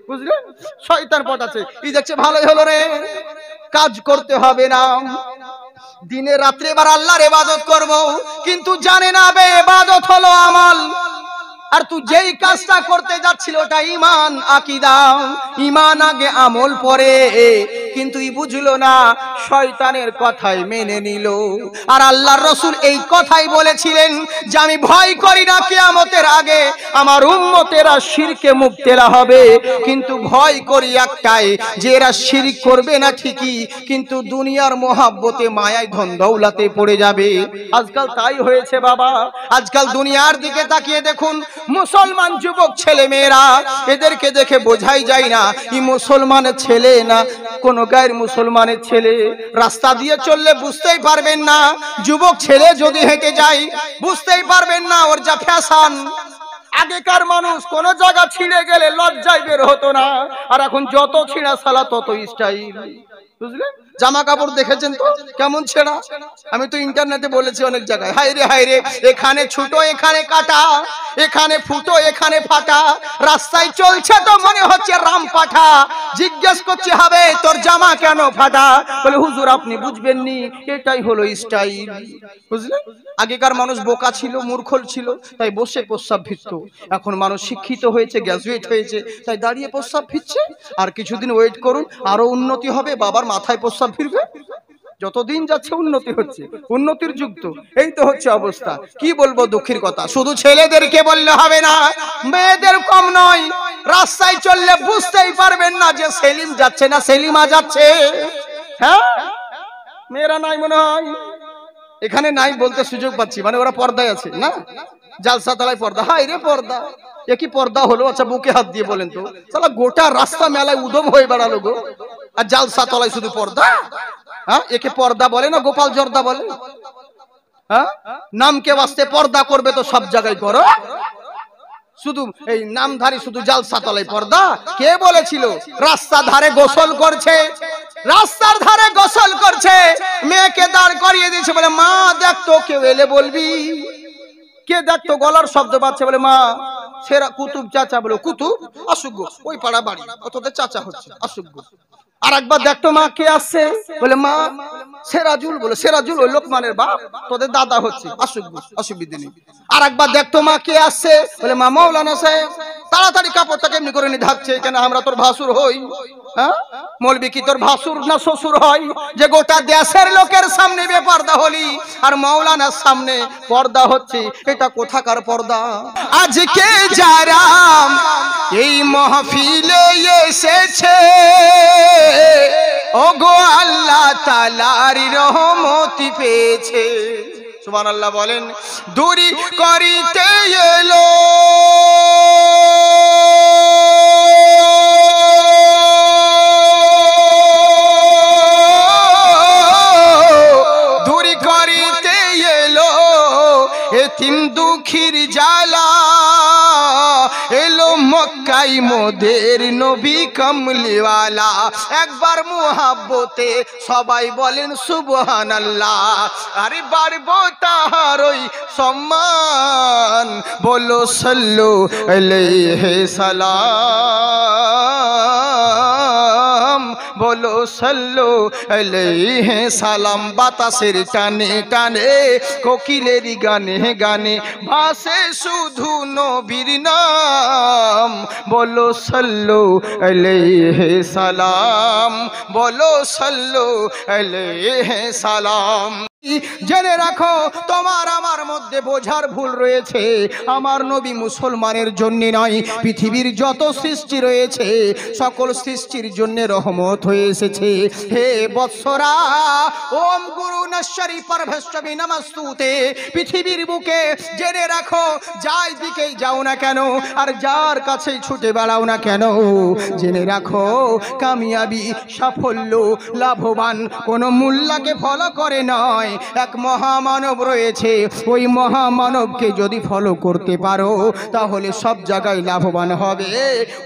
বুঝলেন? শয়তান পটাচ্ছে, এই দেখছে ভালোই হলো রে, কাজ করতে হবে না, দিনে রাত্রে এবার আল্লাহর ইবাদত করব। কিন্তু জানে না বে ইবাদত হলো আমল, আর তুই যেই কাজটা করতে যাচ্ছিল ওটা ঈমান আকীদা, ঈমান আগে আমল পরে। কিন্তু ই বুঝলো না, শয়তানের কথাই মেনে নিল। আর আল্লাহর রাসূল এই কথাই বলেছিলেন যে আমি ভয় করি না কিয়ামতের আগে আমার উম্মতেরা শিরকে মুবতলা হবে, কিন্তু ভয় করি একটাই, যে এরা শিরক করবে না ঠিকই, কিন্তু দুনিয়ার মোহাব্বতে মায়ায় ধন দৌলতে পড়ে যাবে। আজকাল তাই হয়েছে বাবা। আজকাল দুনিয়ার দিকে তাকিয়ে দেখুন, মুসলমান যুবক ছেলে মেয়েরা, এদেরকে দেখে বোঝাই যায় না ই মুসলমানের ছেলে না কোন গায়ের মুসলমানের ছেলে। রাস্তা দিয়ে চললে বুঝতেই পারবেন না, যুবক ছেলে যদি হেঁটে যায় বুঝতেই পারবেন না ওর যা ফ্যাশন। আগেকার মানুষ কোন জায়গা ছিঁড়ে গেলে লজ্জায় বের হতো না, আর এখন যত ছিঁড়া সালা তত স্টাইল। বুঝলেন? জামা কাপড় দেখেছেন তো কেমন ছেঁড়া? আমি তো ইন্টারনেটে বলেছি অনেক জায়গায়, হায়রে হায়রে, এখানে ছোট এখানে কাটা, এখানে ফুটো এখানে ফাটা, রাস্তায় চলছে তো মনে হচ্ছে রাম পাঠা। জিজ্ঞেস করছে হবে তোর জামা কেন ফাটা? বলে হুজুর আপনি বুঝবেননি, এটাই হলো স্টাইল। বুঝলেন? আগেকার মানুষ বোকা ছিল, মূর্খ ছিল, তাই বসে প্রস্রাব ভিজত। এখন মানুষ শিক্ষিত হয়েছে, গ্র্যাজুয়েট হয়েছে, তাই দাঁড়িয়ে প্রস্রাব ভিজছে। আর কিছুদিন ওয়েট করুন, আরো উন্নতি হবে, বাবার মাথায় প্রস্রাব ফিরবে। যতদিন যাচ্ছে উন্নতি হচ্ছে, উন্নতির যুগ তো। এই তো হচ্ছে অবস্থা। কি বলবো দুঃখের কথা, শুধু ছেলেদেরকে বললে হবে না, মেয়েদের কম নয়। রাস্তায় চললে বুঝতেই পারবেন না যে সেলিম যাচ্ছে না সেলিমা যাচ্ছে। হ্যাঁ, মেয়েরা নাই মনে হয় এখানে, নাই বলতে সুযোগ পাচ্ছি, মানে ওরা পর্দায় আছে না, জালসা তলায় পর্দা। হাই রে পর্দা, এ কি পর্দা হলো? আচ্ছা বুকে হাত দিয়ে বলেন তো, সালা গোটা রাস্তা মেলায় উদম হয়ে বেড়ালো গো, আর জালসা তলায় শুধু পর্দা। হ্যাঁ, একে পর্দা বলে না গোপাল জর্দা বলে? হ্যাঁ, নামকে বাঁচতে পর্দা করবে তো সব জায়গায় করো, শুধু এই নামধারী শুধু জালসা তলায় পর্দা? কে বলেছিল? রাস্তার ধারে গোসল করছে, রাস্তার ধারে গোসল করছে, মেয়েকে দাঁড় করিয়ে দিয়েছে, বলে মা দেখ তো কেউ এলে বলবি। কে দেখতো? গলার শব্দ পাচ্ছে, বলে মা। সেরা কুতুব চাচা, বলে কুতুব আসুক গো, ওই পাড়া বাড়ি, তোদের চাচা হচ্ছে, আসুক গো। আর একবার দেখতো মা কে আসছে, বলে মা সেরাজুল, বলে সেরাজুল ওই লোকমানের বাপ, তোদের দাদা হচ্ছে, আসুক গো, অসুবিধে নেই। আর একবার দেখতো মা কে আসছে, বলে মা মৌলানা সাহেব। তাড়াতাড়ি কাপড়টাকে এমনি করে নিয়ে ঢাকছে, কেন আমরা তোর ভাসুর হই? হ্যাঁ, মৌলবি কি তোর ভাসুর না শ্বশুর হয় যে গোটা দেশের লোকের সামনে বেপর্দা হলি, আর মৌলানার সামনে পর্দা হচ্ছে? এটা কোথাকার পর্দা? আজকে যারা এই মাহফিলে এসেছে, ওগো আল্লাহ তাআলার রহমত পেয়েছে। সুবহানাল্লাহ বলেন। দূরি করিতে এলো তিন দুঃখীর জ্বালা, এলো মক্কাই মোদের নবী কমলিওয়ালা। একবার মুহাব্বতে সবাই বলেন সুবহানাল্লাহ, আরে বাড়বো তাহার ওই সম্মান, বলো সাল্লু আলাইহি সালাম, বলো সাল্লু আলাইহি সালাম। বাতাসের টানে টানে কোকিলের গানে গানে ভাসে শুধু নবীর নাম, বলো সাল্লু আলাইহি সালাম, বলো সাল্লু আলাইহি সালাম। জেনে রাখো, তোমার আমার মধ্যে বোঝার ভুল রয়েছে। আমার নবী মুসলমানের জন্য নয়, পৃথিবীর যত সৃষ্টি রয়েছে সকল সৃষ্টির জন্য রহমত হয়ে এসেছে। হে বৎসরা, ওম গুরু নশ্বরী পরভষ্টমী নমস্তুতে। পৃথিবীর বুকে জেনে রাখো, যাই দিকেই যাও না কেন, আর যার কাছেই ছুটে বেড়াও না কেন, জেনে রাখো কামিয়াবি, সাফল্য, লাভবান কোন মোল্লাকে ফলো করে নয়। এক মহামানব রয়েছে, ওই মহামানবকে যদি ফলো করতে পারো তাহলে সব জায়গায় লাভবান হবে।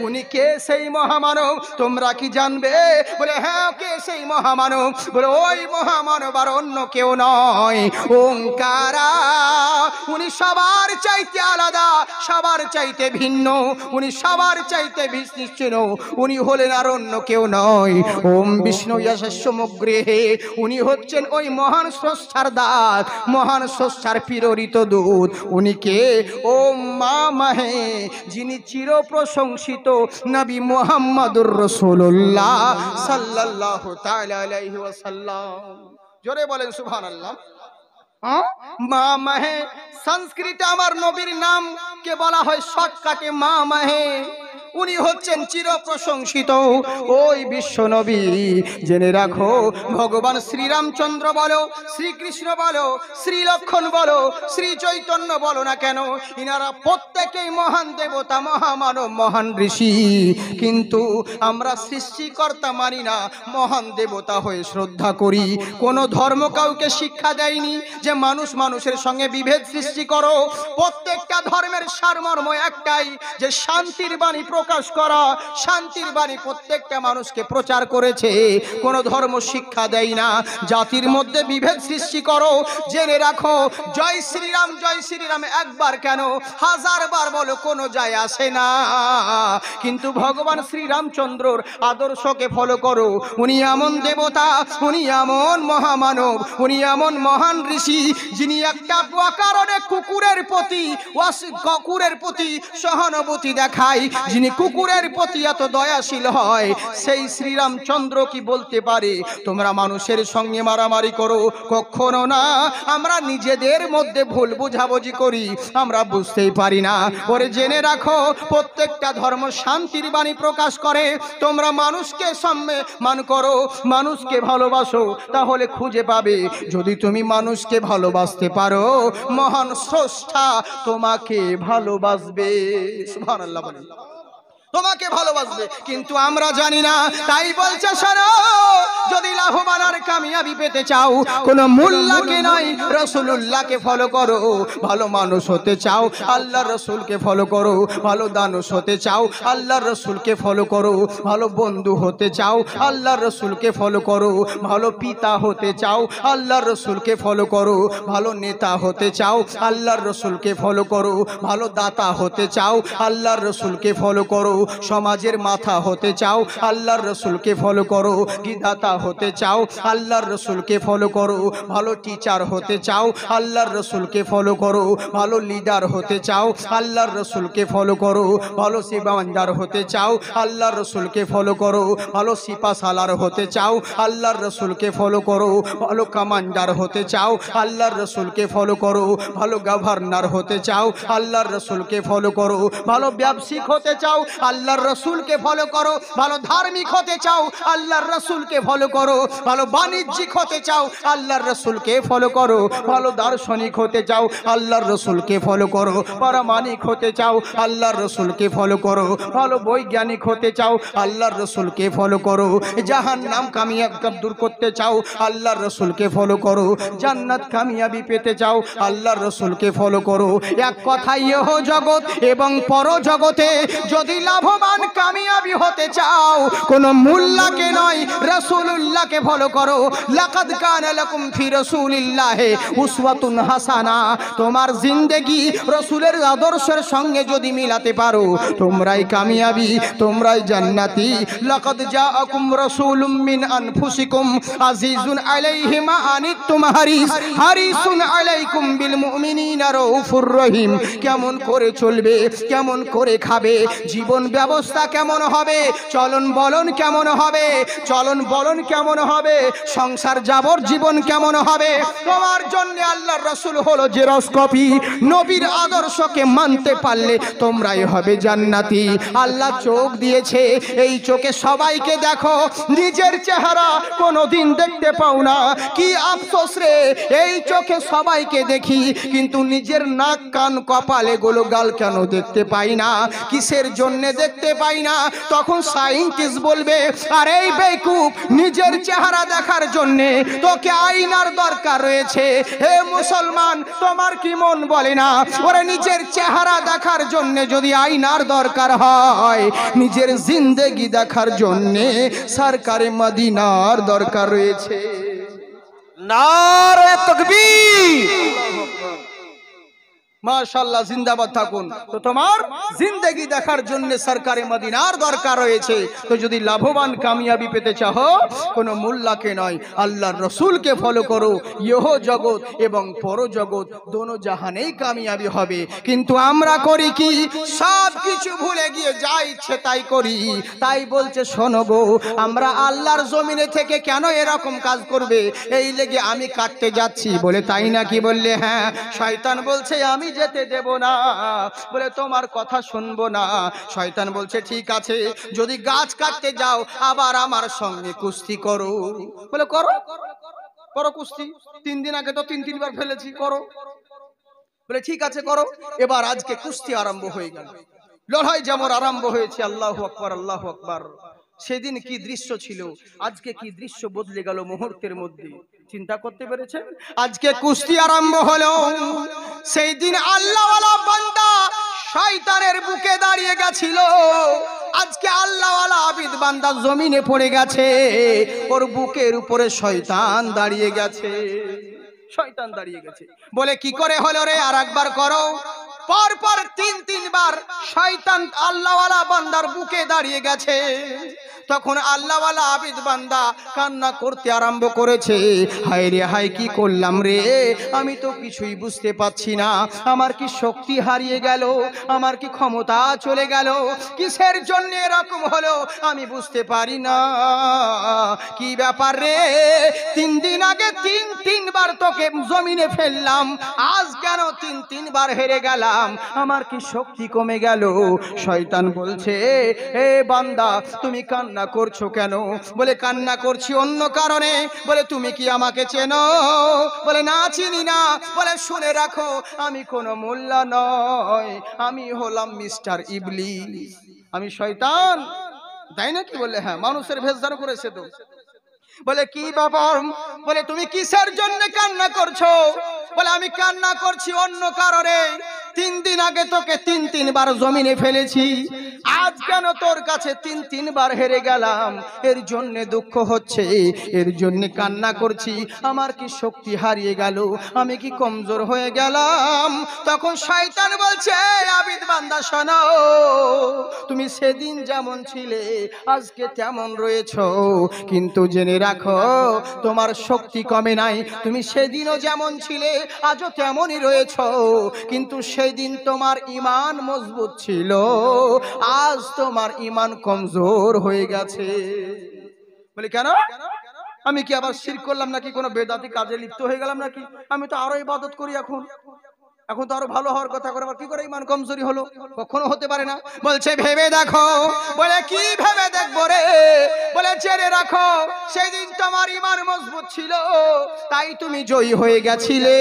উনি কে সেই মহামানব? তোমরা কি জানবে? বলে হ্যাঁ, কে সেই মহামানব? বলে ওই মহামানব আর অন্য কেউ নয়, ওঙ্কারা। উনি সবার চাইতে আলাদা, সবার চাইতে ভিন্ন, উনি সবার চাইতে বিশিষ্ট। উনি হলেন আর অন্য কেউ নয়, ওম বিষ্ণু যশস্যমগ্রেহে। উনি হচ্ছেন ওই মহান স্রষ্টার দাস, মহান স্রষ্টার প্রেরিত দূত। উনি কে? ওম মা মাহে, যিনি চির প্রশংসিত নবী মুহাম্মদুর রাসূলুল্লাহ সাল্লাল্লাহু তাআলা আলাইহি ওয়াসাল্লাম। জোরে বলেন সুবহানাল্লাহ। মা মাহে, সংস্কৃতে আমার নবীর নাম কে বলা হয় শর্টকাটে মা মাহে। উনি হচ্ছেন চির প্রশংসিত ওই বিশ্ব নবী। জেনে রাখো, ভগবান শ্রীরামচন্দ্র বলো, শ্রীকৃষ্ণ বলো, শ্রী লক্ষণ বলো, শ্রী চৈতন্য বলো না কেন, ইনারা প্রত্যেকেই মহান দেবতা, মহামানব, মহান ঋষি। কিন্তু আমরা সৃষ্টিকর্তা মানি না, মহান দেবতা হয়ে শ্রদ্ধা করি। কোন ধর্ম কাউকে শিক্ষা দেয়নি যে মানুষ মানুষের সঙ্গে বিভেদ সৃষ্টি করো। প্রত্যেকটা ধর্মের সারমর্ম একটাই, যে শান্তির বাণী প্রকাশ করা, শান্তির বাণী প্রত্যেকটা মানুষকে প্রচার করেছে। কোন ধর্ম শিক্ষা দেয় না জাতির মধ্যে বিভেদ সৃষ্টি করো। জেনে রাখো, জয় শ্রীরাম, জয় শ্রীরাম একবার কেন, হাজার বার বলো, কোনো যায় আসে না। কিন্তু ভগবান শ্রীরামচন্দ্রর আদর্শকে ফলো করো। উনি এমন দেবতা, উনি এমন মহামানব, উনি এমন মহান ঋষি, যিনি একটা কারণে কুকুরের প্রতি সহানুভূতি দেখায়, যিনি কুকুরের প্রতি এত দয়াশীল হয়। সেই শ্রীরামচন্দ্র কি বলতে পারে তোমরা মানুষের সঙ্গে মারামারি করো? কখনো না। আমরা নিজেদের মধ্যে ভুল বুঝাবুঝি করি, আমরা বুঝতেই পারি না। ওরে জেনে রাখো, প্রত্যেকটা ধর্ম শান্তির বাণী প্রকাশ করে। তোমরা মানুষকে সম্মান করো, মানুষকে ভালোবাসো, তাহলে খুঁজে পাবে। যদি তুমি মানুষকে ভালোবাসতে পারো, মহান স্রষ্টা তোমাকে ভালোবাসবে। সুবহানাল্লাহ বলেন, তোমাকে ভালোবাসবে। কিন্তু আমরা জানি না, তাই বলছে শোনো, যদি লাভবান আর কামিয়াবি পেতে চাও কোন মোল্লাকে নয় রাসূলুল্লাহকে ফলো করো। ভালো মানুষ হতে চাও আল্লাহর রাসূলকে ফলো করো। ভালো দানুশ হতে চাও আল্লাহর রাসূলকে ফলো করো। ভালো বন্ধু হতে চাও আল্লাহর রাসূলকে ফলো করো। ভালো পিতা হতে চাও আল্লাহর রাসূলকে ফলো করো। ভালো নেতা হতে চাও আল্লাহর রাসূলকে ফলো করো। ভালো দাতা হতে চাও আল্লাহর রাসূলকে ফলো করো। সমাজের মাথা হতে চাও আল্লাহর রাসূলকে ফলো করো। বিধাতা হতে চাও আল্লাহর রাসূলকে ফলো করো। ভালো টিচার হতে চাও আল্লাহর রাসূলকে ফলো করো। ভালো লিডার হতে চাও আল্লাহর রাসূলকে ফলো করো। ভালো সেবানদার হতে চাও আল্লাহর রাসূলকে ফলো করো। ভালো সিপাহসালার হতে চাও আল্লাহর রাসূলকে ফলো করো। ভালো কমান্ডার হতে চাও আল্লাহর রাসূলকে ফলো করো। ভালো গভর্নর হতে চাও আল্লাহর রাসূলকে ফলো করো। ভালো ব্যবসায়িক হতে চাও আল্লাহর রাসূলকে ফলো করো। ভালো ধার্মিক হতে চাও আল্লাহর রাসূলকে ফলো করো। ভালো বাণিজ্যিক হতে চাও আল্লাহর রাসূলকে ফলো করো। ভালো দার্শনিক হতে চাও আল্লাহর রাসূলকে ফলো করো। পারমাণিক হতে চাও আল্লাহর রাসূলকে ফলো করো। ভালো বৈজ্ঞানিক হতে চাও আল্লাহর রাসূলকে ফলো করো। জাহান্নাম কামিয়াব দূর করতে চাও আল্লাহর রাসূলকে ফলো করো। জান্নাত কামিয়াবি পেতে চাও আল্লাহর রাসূলকে ফলো করো। এক কথায় ইহ জগৎ এবং পর জগতে যদি লাভবান কামিয়াবি হতে চাও কোন মোল্লাকে নয় রাসূলুল্লাহকে ফলো করো। লাকাদ কানা লাকুম ফি রাসূলিল্লাহি উসওয়াতুন হাসানা। তোমার জিন্দেগি রাসূলের আদর্শের সঙ্গে যদি মিলাতে পারো তোমরাই কামিয়াবি, তোমরাই জান্নাতি। লাকাদ জাআকুম রাসূলুম মিন আনফুসিকুম আজিজুন আলাইহি মা আনিতুম হারিসুন আলাইকুম বিল মুমিনিনা রাউফুর রহিম। কেমন করে চলবে, কেমন করে খাবে, জীবন ব্যবস্থা কেমন হবে, চলন বলন কেমন হবে, চলন বলন কেমন হবে, সংসার যাবর জীবন কেমন হবে, তোমার জন্য আল্লাহর রাসূল হলো জেরক্স কপি। নবীর আদর্শকে মানতে পারলে তোমরাই হবে জান্নাতি। আল্লাহ চোখ দিয়েছে, এই চোখে সবাইকে দেখো, নিজের চেহারা কোনোদিন দেখতে পাও না। কি আফসোস রে, এই চোখে সবাইকে দেখি কিন্তু নিজের নাক কান কপাল এগুলো গাল কেন দেখতে পাই না? কিসের জন্য দেখতে পাই না? তখন সায়েন্টিস্ট বলবে আরে এই বেকুব, নিজের চেহারা দেখার জন্য তোকে আয়নার দরকার রয়েছে। হে মুসলমান, তোমার কি মন বলে না ওরে নিজের চেহারা দেখার জন্য যদি আয়নার দরকার হয়, নিজের জিন্দেগি দেখার জন্য সরকারে মদিনার দরকার রয়েছে। নারে তাকবীর, মাশাআল্লাহ, জিন্দাবাদ থাকুন। তো তোমার জিন্দেগি দেখার জন্য সরকারে মদিনার দরকার রয়েছে। তো যদি লাভবান কামিয়াবি পেতে চাও কোন মোল্লাকে নয় আল্লাহর রাসূলকে ফলো করো। ইহ জগৎ এবং পর জগৎ দোনো জাহানেই কামিয়াবি হবে। কিন্তু আমরা করি কি, সব কিছু ভুলে গিয়ে যা ইচ্ছে তাই করি। তাই বলছে শোনো গো, আমরা আল্লাহর জমিনে থেকে কেন এরকম কাজ করবে, এই লেগে আমি কাটতে যাচ্ছি বলে, তাই নাকি? বললে হ্যাঁ। শয়তান বলছে আমি যেতে দেব না, বলে তোমার কথা শুনবো না। শয়তান বলছে ঠিক আছে, যদি গাছ কাটতে যাও আবার আমার সঙ্গে কুস্তি করো। বলে করো, করো কুস্তি, 3 দিন আগে তো 3-3 বার ফেলেছি, করো। বলে ঠিক আছে করো। এবার আজকে কুস্তি আরম্ভ হয়ে গেল, লড়াই যেমন আরম্ভ হয়েছে। আল্লাহু আকবার, আল্লাহু আকবার। সেদিন কি দৃশ্য ছিল, আজকে কি দৃশ্য বদলে গেল মুহূর্তের মধ্যে। চিন্তা করতে পেরেছেন? আজকে কুস্তি আরম্ভ হলো, সেই দিন আল্লাহওয়ালা বান্দা শয়তানের বুকে দাঁড়িয়ে গেছিল। আজকে আল্লাহওয়ালা আবিদ বান্দা জমিনে পড়ে গেছে, ওর বুকের উপরে শয়তান দাঁড়িয়ে গেছে। শয়তান দাঁড়িয়ে গেছে। বলে কি করে হলো রে, আর একবার করো। পর পর 3-3 বার শয়তান আল্লাহওয়ালা বান্দার বুকে দাঁড়িয়ে গেছে। তখন আল্লাহওয়ালা আবিদ বান্দা কান্না করতে আরম্ভ করেছে, হায় রে হায়, কি করলাম রে, আমি তো কিছুই বুঝতে পাচ্ছি না। আমার কি শক্তি হারিয়ে গেল, আমার কি ক্ষমতা চলে গেল, কিসের জন্য এরকম হলো আমি বুঝতে পারি না। কি ব্যাপার রে, 3 দিন আগে 3 বার তোকে জমিনে ফেললাম, আজ কেন 3 বার হেরে গেলাম, আমার কি শক্তি কমে গেল? শয়তান বলছে এ বান্দা তুমি কান্না করছো কেন? বলে কান্না করছি অন্য কারণে। বলে তুমি কি আমাকে চেনো? বলে না চিনি না। বলে শুনে রাখো, আমি কোনো মোল্লা নয়, আমি হলাম মিস্টার ইবলিস, আমি শয়তান। তাই নাকি? বললে হ্যাঁ, মানুষের ভেষ ধারণ করেছে তো। বলে কি বাবা? বলে তুমি কিসের জন্য কান্না করছো? বলে আমি কান্না করছি অন্য কারণে। 3 দিন আগে তোকে 3বার জমিনে ফেলেছি, আজ কেন তোর কাছে 3বার হেরে গেলাম, এর জন্য দুঃখ হচ্ছে, এর জন্য কান্না করছি। আমার কি শক্তি হারিয়ে গেল? আমি কি কমজোর হয়ে গেলাম? তখন শয়তান বলছে, আবিদ বান্দা শোনো, তুমি সেদিন যেমন ছিলে আজকে তেমন রয়েছো, কিন্তু জেনে রাখো তোমার শক্তি কমে নাই। তুমি সেদিনও যেমন ছিলে আজও তেমনই রয়েছো, কিন্তু সেদিন তোমার ঈমান মজবুত ছিল, আজ তোমার ঈমান কমজোর হয়ে গেছে। বলি কেন? আমি কি আবার শিরক করলাম নাকি? কোনো বেদাতি কাজে লিপ্ত হয়ে গেলাম নাকি? আমি তো আরো ইবাদত করি এখন তো আরো ভালো হওয়ার কথা করে, কি করে ঈমান কমজোরি হলো? কখনো হতে পারে না। বলছে ভেবে দেখো। বলে কি ভেবে দেখবো রে? বলে জেনে রাখো সেদিন তোমার ঈমান মজবুত ছিল, তাই তুমি জয়ী হয়ে গেছিলে,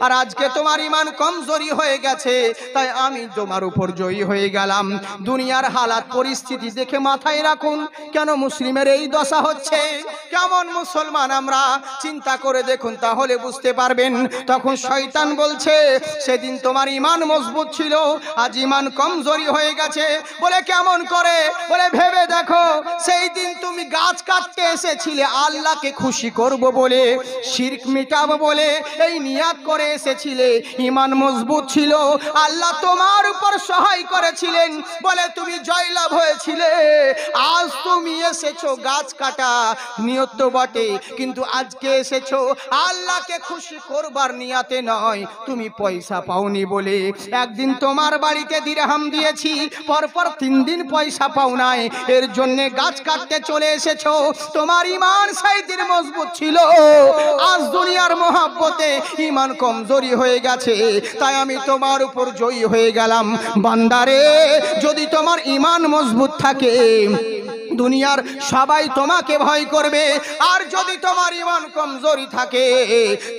আর আজকে তোমার ঈমান কমজোরি হয়ে গেছে, তাই আমি তোমার উপর জয়ী হয়ে গেলাম। দুনিয়ার হালাত পরিস্থিতি দেখে মাথায় রাখুন, কেন মুসলিমের এই দশা হচ্ছে, কেমন মুসলমান আমরা, চিন্তা করে দেখুন, তাহলে বুঝতে পারবেন। তখন শয়তান বলছে, সেদিন তোমার ঈমান মজবুত ছিল, আজ ঈমান কমজোরি হয়ে গেছে। বলে কেমন করে? বলে ভেবে দেখো, সেই দিন তুমি গাছ কাটতে এসেছিলে আল্লাহকে খুশি করব বলে, শিরক মিটাবো বলে এই নিয়াত করে এসেছিলে, ঈমান মজবুত ছিল, আল্লাহ তোমার উপর সহায় করেছিলেন বলে তুমি জয়লাভ হয়েছিলে। আজ তুমি এসেছো গাছ কাটা, নিয়ত তো বটে, কিন্তু আজকে এসেছো আল্লাহকে খুশি করবার নিয়াতে নয়, তুমি পয়সা পাওনি বলে। একদিন তোমার বাড়িতে দিরহাম দিয়েছি, পরপর 3 দিন পয়সা পাও নাই, এর জন্য গাছ কাটতে চলে এসেছো। তোমার ঈমান সেই দিন মজবুত ছিল, আজ দুনিয়ার মহব্বতে ঈমান কমজোরি হয়ে গেছে, তাই আমি তোমার উপর জয়ী হয়ে গেলাম। বান্দারে, যদি তোমার ঈমান মজবুত থাকে দুনিয়ার সবাই তোমাকে ভয় করবে, আর যদি তোমার ঈমান কমজোরি থাকে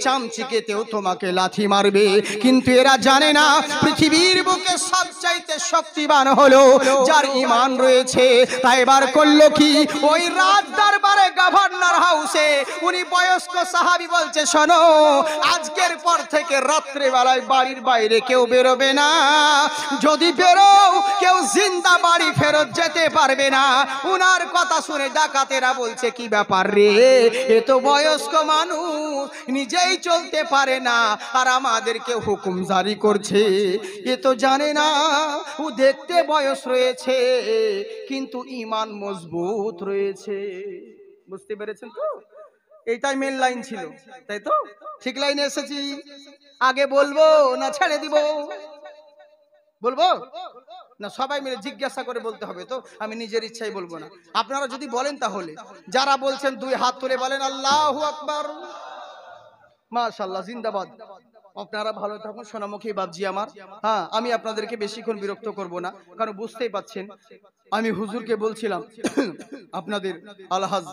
চামচিকেতেও তোমাকে লাথি মারবে। কিন্তু এরা জানে না পৃথিবীর বুকে সবচাইতে শক্তিমান হলো যার ঈমান রয়েছে। তাই এবার করলো কি, ওই রাত দরবারে গভর্নর হাউসে উনি বয়স্ক সাহাবী বলছে, শোনো, আজকের পর থেকে রাত্রে বেলায় বাড়ির বাইরে কেউ বেরোবে না, যদি বেরো কেউ জিন্দা বাড়ি ফেরত যেতে পারবে না। উনার কথা শুনে ডাকাতেরা বলছে, কি ব্যাপার রে, এ তো বয়স্ক মানুষ, নিজেই চলতে পারে না, আর আমাদেরকে হুকুম জারি করছে। এ তো জানে না ও দেখতে বয়স রয়েছে, কিন্তু ঈমান মজবুত রয়েছে। বুঝতে পেরেছেন তো? এইটাই মেন লাইন ছিল, তাই তো? ঠিক লাইনে এসেছি। আগে বলবো না ছেড়ে দিব? বলবো না, সবাই মিলে জিজ্ঞাসা করে বলতে হবে তো, আমি নিজের ইচ্ছাই বলবো না। আপনারা যদি বলেন তাহলে, যারা বলছেন 2 হাত তুলে বলেন আল্লাহু আকবার। মাশাআল্লাহ, জিন্দাবাদ। আপনারা ভালো থাকুন সোনামুখী বাপজি আমার। হ্যাঁ, আমি আপনাদেরকে বেশিক্ষণ বিরক্ত করব না, কারণ বুঝতেই পাচ্ছেন আমি হুজুরকে বলছিলাম আপনাদের আলহাজ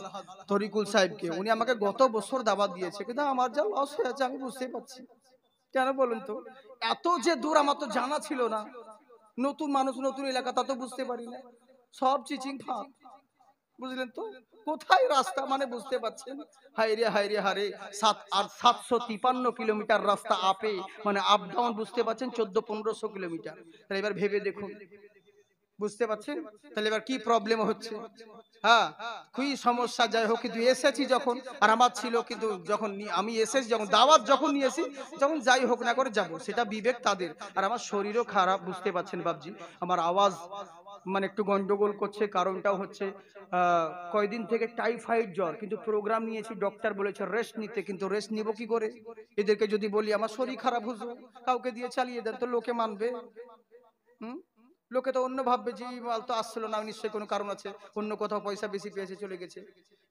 তরিকুল সাহেবকে, উনি আমাকে গত বছর দাওয়াত দিয়েছে, কিন্তু আমার যা লস হয়েছে আমি বুঝতেই পারছি। কেন বলুন তো? এত যে দূর আমার তো জানা ছিল না, নতুন মানুষ, নতুন এলাকা, তা তো বুঝতে পারি না, সব চিচিং ফাঁক, বুঝলেন তো? কোথায় রাস্তা মানে বুঝতে পারছেন? হাইরে হাইরে হারে, 753 কিলোমিটার রাস্তা আপে, মানে আপ ডাউন, বুঝতে পারছেন? 1400-1500 কিলোমিটার। তাহলে এবার ভেবে দেখুন, বুঝতে পারছেন? তাহলে এবার কি প্রবলেম হচ্ছে? হ্যাঁ, খুবই সমস্যা। যাই হোক, কিন্তু এসেছি যখন, আর আমার ছিল, কিন্তু যখন আমি এসেছি, যখন দাওয়াত যখন নিয়েছি, যখন যাই হোক না করে যাব, সেটা বিবেক তাদের। আর আমার শরীরও খারাপ, বুঝতে পারছেন বাবজি, আমার আওয়াজ মানে একটু গন্ডগোল করছে। কারণটাও হচ্ছে কয়দিন থেকে টাইফয়েড জ্বর, কিন্তু প্রোগ্রাম নিয়েছি, ডক্টর বলেছে রেস্ট নিতে, কিন্তু রেস্ট নিব কি করে? এদেরকে যদি বলি আমার শরীর খারাপ, হুজুর কাউকে দিয়ে চালিয়ে দেন, তো লোকে মানবে? লোকে তো অন্য ভাববে যে মাল তো আসছিল না, নিশ্চয়ই কোনো কারণ আছে, অন্য কোথাও পয়সা বেশি পেয়েছে চলে গেছে।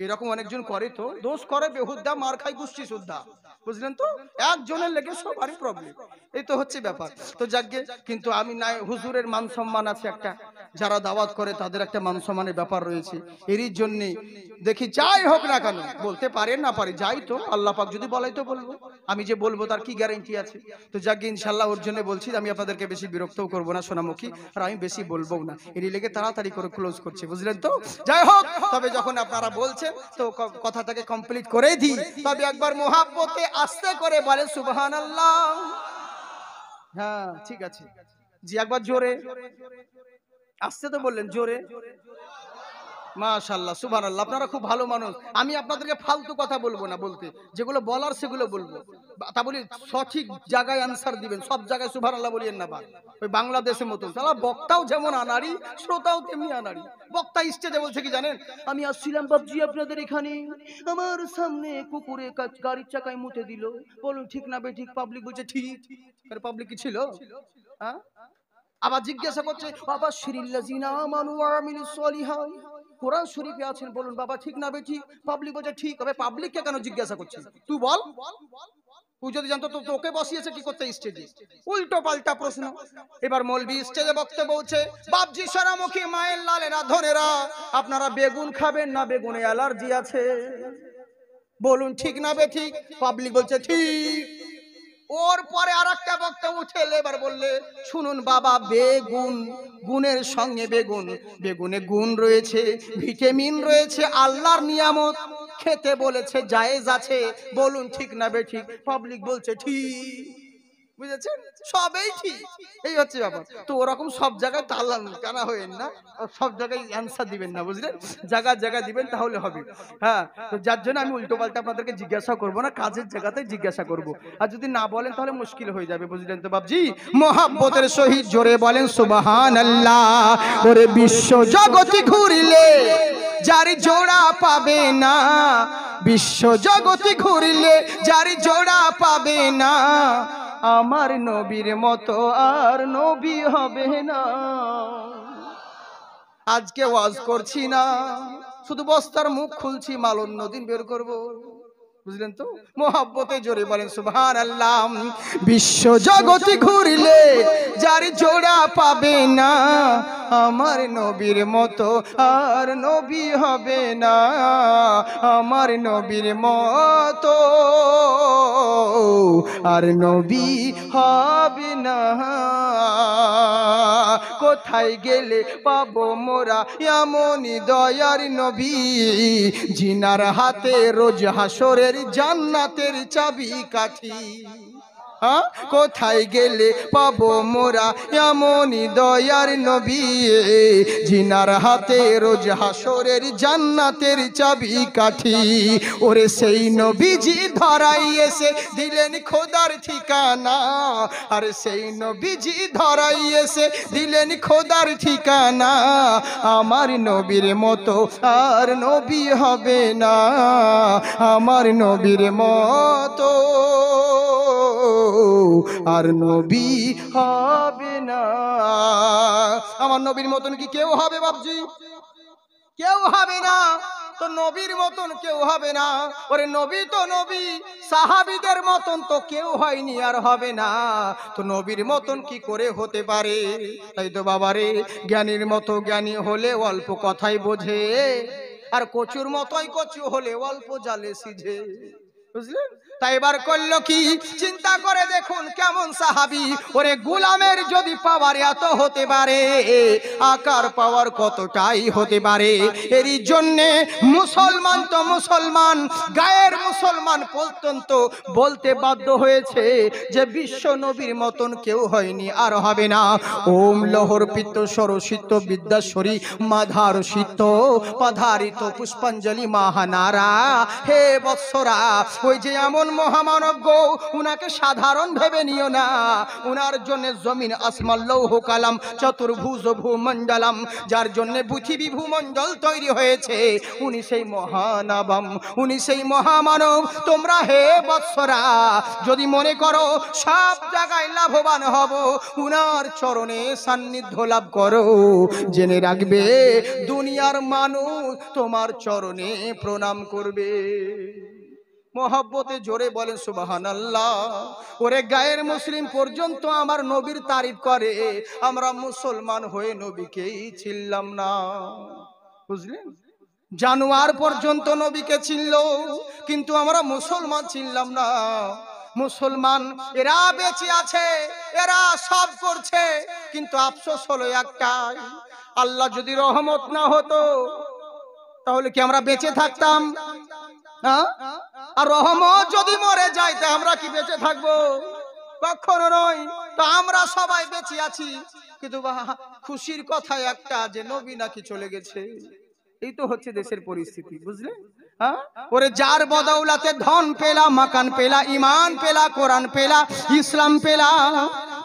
এরকম অনেকজন করে, তো দোষ করে বেহুদ্দা, মার খাই গোষ্ঠী সুদ্ধা, বুঝলেন তো? একজনের লেগে সবারই প্রবলেম, এই তো হচ্ছে ব্যাপার। তো যাকে, কিন্তু আমি নাই, হুজুরের মান সম্মান আছে একটা, যারা দাওয়াত করে তাদের একটা মান সম্মানের ব্যাপার রয়েছে। এরই জন্য দেখি যাই হোক না কেন, বলতে পারেন না পারি, যাই তো আল্লাহ পাক যদি বলাই তো বলবো, আমি যে বলবো তার কি গ্যারান্টি আছে? তো যাকে ইনশাল্লাহ ওর জন্য বলছি, আমি আপনাদেরকে বেশি বিরক্তও করবো না সোনামুখী, আর আমি বেশি বলবো না, এরই লেগে তাড়াতাড়ি করে ক্লোজ করছি, বুঝলেন তো? যাই হোক, তবে যখন আপনারা বলছেন তো কথাটাকে কমপ্লিট করে দিই। তবে একবার মোহাব্বতে আস্তে করে বলে সুবহানাল্লাহ। হ্যাঁ ঠিক আছে জি, একবার জোরে আসতে তো বললেন, জোরে। মাশাআল্লাহ সুবহানাল্লাহ, আপনারা খুব ভালো মানুষ। আমি আপনাদেরকে ফালতু কথা বলবো না, বলতে যেগুলো বলার সেগুলো বলবো, তা বলি সঠিক জায়গায় আনসার দিবেন, সব জায়গায় সুবহানাল্লাহ বলিয়েন না। ওই বাংলাদেশের মতো সালা বক্তাও যেমন আনাড়ি, শ্রোতাও তেমনি আনাড়ি। বক্তা স্টেজে বলছে কি জানেন, আমি আসছিলাম বাবজি আপনাদের এখানে, আমার সামনে কুকুরে গাড়ির চাকায় মুতে দিল, বলুন ঠিক না বে ঠিক? পাবলিক বলছে ঠিক। পাবলিক কি ছিল? হ্যাঁ, আবার জিজ্ঞাসা করছে বাবা শিরিল্লাযিনা আমানু ওয়া আমিলুস সলিহাত, কোরআন শরীফে আছেন, বলুন বাবা ঠিক না বে ঠিক? পাবলিক বলছে ঠিক। হবে পাবলিককে কেন জিজ্ঞাসা করছিস তুই বল? তুই যদি জানতো তো তোকে বসিয়েছে কি করতে স্টেজে? উল্টো পাল্টা প্রশ্ন। এবার মৌলবি স্টেজে বক্তব্য বলছে, বাপজি সোনামুখী মায়ের লালেরা ধনেরা, আপনারা বেগুন খাবেন না বেগুনে অ্যালার্জি আছে, বলুন ঠিক না বে ঠিক? পাবলিক বলছে ঠিক। ওর পরে আর একটা বক্তা উঠে এবার বললে, শুনুন বাবা, বেগুন, গুণের সঙ্গে বেগুন, বেগুনে গুণ রয়েছে, ভিটামিন রয়েছে, আল্লাহর নিয়ামত, খেতে বলেছে, জায়েজ আছে, বলুন ঠিক না বে ঠিক? পাবলিক বলছে ঠিক। বুঝেছেন? সবই ঠিক। এই হচ্ছে ব্যাপার। তো ওরকম সব জায়গায় তাল্লাম কানা হয়েন না, সব জায়গায় অ্যান্সার দিবেন না, বুঝলেন? জায়গা জায়গা দিবেন, তাহলে হবে। হ্যাঁ, তো যার জন্য আমি উল্টো পাল্টা আপনাদেরকে জিজ্ঞাসা করব না, কাজের জায়গাতে জিজ্ঞাসা করব। আর যদি না বলেন তাহলে মুশকিল হয়ে যাবে, বুঝলেন তো বাবজি? মোহাব্বতের সহিত জোরে বলেন সুবহানাল্লাহ। ওরে বিশ্ব জগতে ঘুরিলে যার জোড়া পাবে না, বিশ্ব জগতে ঘুরিলে যার জোড়া পাবে না, আমার নবীর মতো আর নবী হবে না। আজকে ওয়াজ করছি না, শুধু বস্তার মুখ খুলছি, মাল অন্যদিন বের করব, বুঝলেন তো? মোহাব্বতে জোরে বলেন সুবহানাল্লাহ। বিশ্ব জগতে ঘুরিলে যার জোড়া পাবে না, আমার নবীর মতো আর নবী হবে না, আমার নবীর মতো আর নবী হবে না। কোথায় গেলে পাবো মোরা এমনই দয়ার নবী, জিনার হাতে রোজ হাসরের জান্নাতের চাবি কাঠি। হ্যাঁ, কোথায় গেলে পাবো মোরা এমনই দয়ার নবী, জিনার হাতে রোজ হাসরের জান্নাতের চাবি কাঠি। ওরে সেই নবীজি ধরাই এসে দিলেন খোদার ঠিকানা, আর সেই নবীজি ধরাই এসে দিলেন খোদার ঠিকানা, আমার নবীর মতো আর নবী হবে না, আমার নবীর মতো আর নবী হবে না। আমার নবীর মতন কি কেউ হবে বাবজি? কেউ হবে না। তো নবীর মতন কেউ হবে না। ওরে নবী তো নবী, সাহাবীদের মতন তো কেউ হয়নি আর হবে না, তো নবীর মতন কি করে হতে পারে? তাই তো বাবারে, জ্ঞানীর মতো জ্ঞানী হলে অল্প কথাই বোঝে, আর কচুর মতোই কচু হলে অল্প জালে সিঝে, বুঝলেন? তাই এবার করলো কি, চিন্তা করে দেখুন কেমন সাহাবী। ওরে গোলামের যদি পাওয়ার এত হতে পারে, আকার পাওয়ার কতটাই হতে পারে। এরই জন্যে মুসলমান তো মুসলমান, গায়ের মুসলমান পর্যন্ত বলতে বাধ্য হয়েছে যে বিশ্ব নবীর মতন কেউ হয়নি আর হবে না। ওম লহর পিত্ত সরসিত বিদ্যাশ্বরী মাধার শীত পধারিত পুষ্পাঞ্জলি মাহানারা। হে বৎসরা, ওই যে এমন মহামানব গো, উনাকে সাধারণ ভেবে নিও না, উনার জন্য জমিন আসমান লৌহ কালাম চতুর্ভুজ ভূমণ্ডলম, যার জন্য পৃথিবী ভূমণ্ডল তৈরি হয়েছে, উনি সেই মহানাবম, উনি সেই মহামানব। তোমরা হে বৎসরা যদি মনে করো সব জায়গায় লাভবান হব, উনার চরণে সান্নিধ্য লাভ করো, জেনে রাখবে দুনিয়ার মানুষ তোমার চরণে প্রণাম করবে। মোহব্বতে জোরে বলেন সুবহানাল্লাহ। ওরে গায়ের মুসলিম পর্যন্ত আমার নবীর তারিফ করে, আমরা মুসলমান হয়ে নবীকেই চিনলাম না। বুঝলেন? জানোয়ার পর্যন্ত নবীকে চিনল, কিন্তু আমরা মুসলমান চিনলাম না। মুসলমান এরা বেঁচে আছে, এরা সব করছে, কিন্তু আফসোস হলো একটাই, আল্লাহ যদি রহমত না হতো তাহলে কি আমরা বেঁচে থাকতাম? আর রহমত যদি মরে যায় তা আমরা কি বেঁচে থাকবো? কখনো নয়। তো আমরা সবাই বেঁচে আছি, কিন্তু খুশির কথা একটা যে নবী নাকি চলে গেছে। এই তো হচ্ছে দেশের পরিস্থিতি, বুঝলে? ওরে যার বদৌলতে ধন পেলা, মাকান পেলা, ইমান পেলা, কোরআন পেলা, ইসলাম পেলা,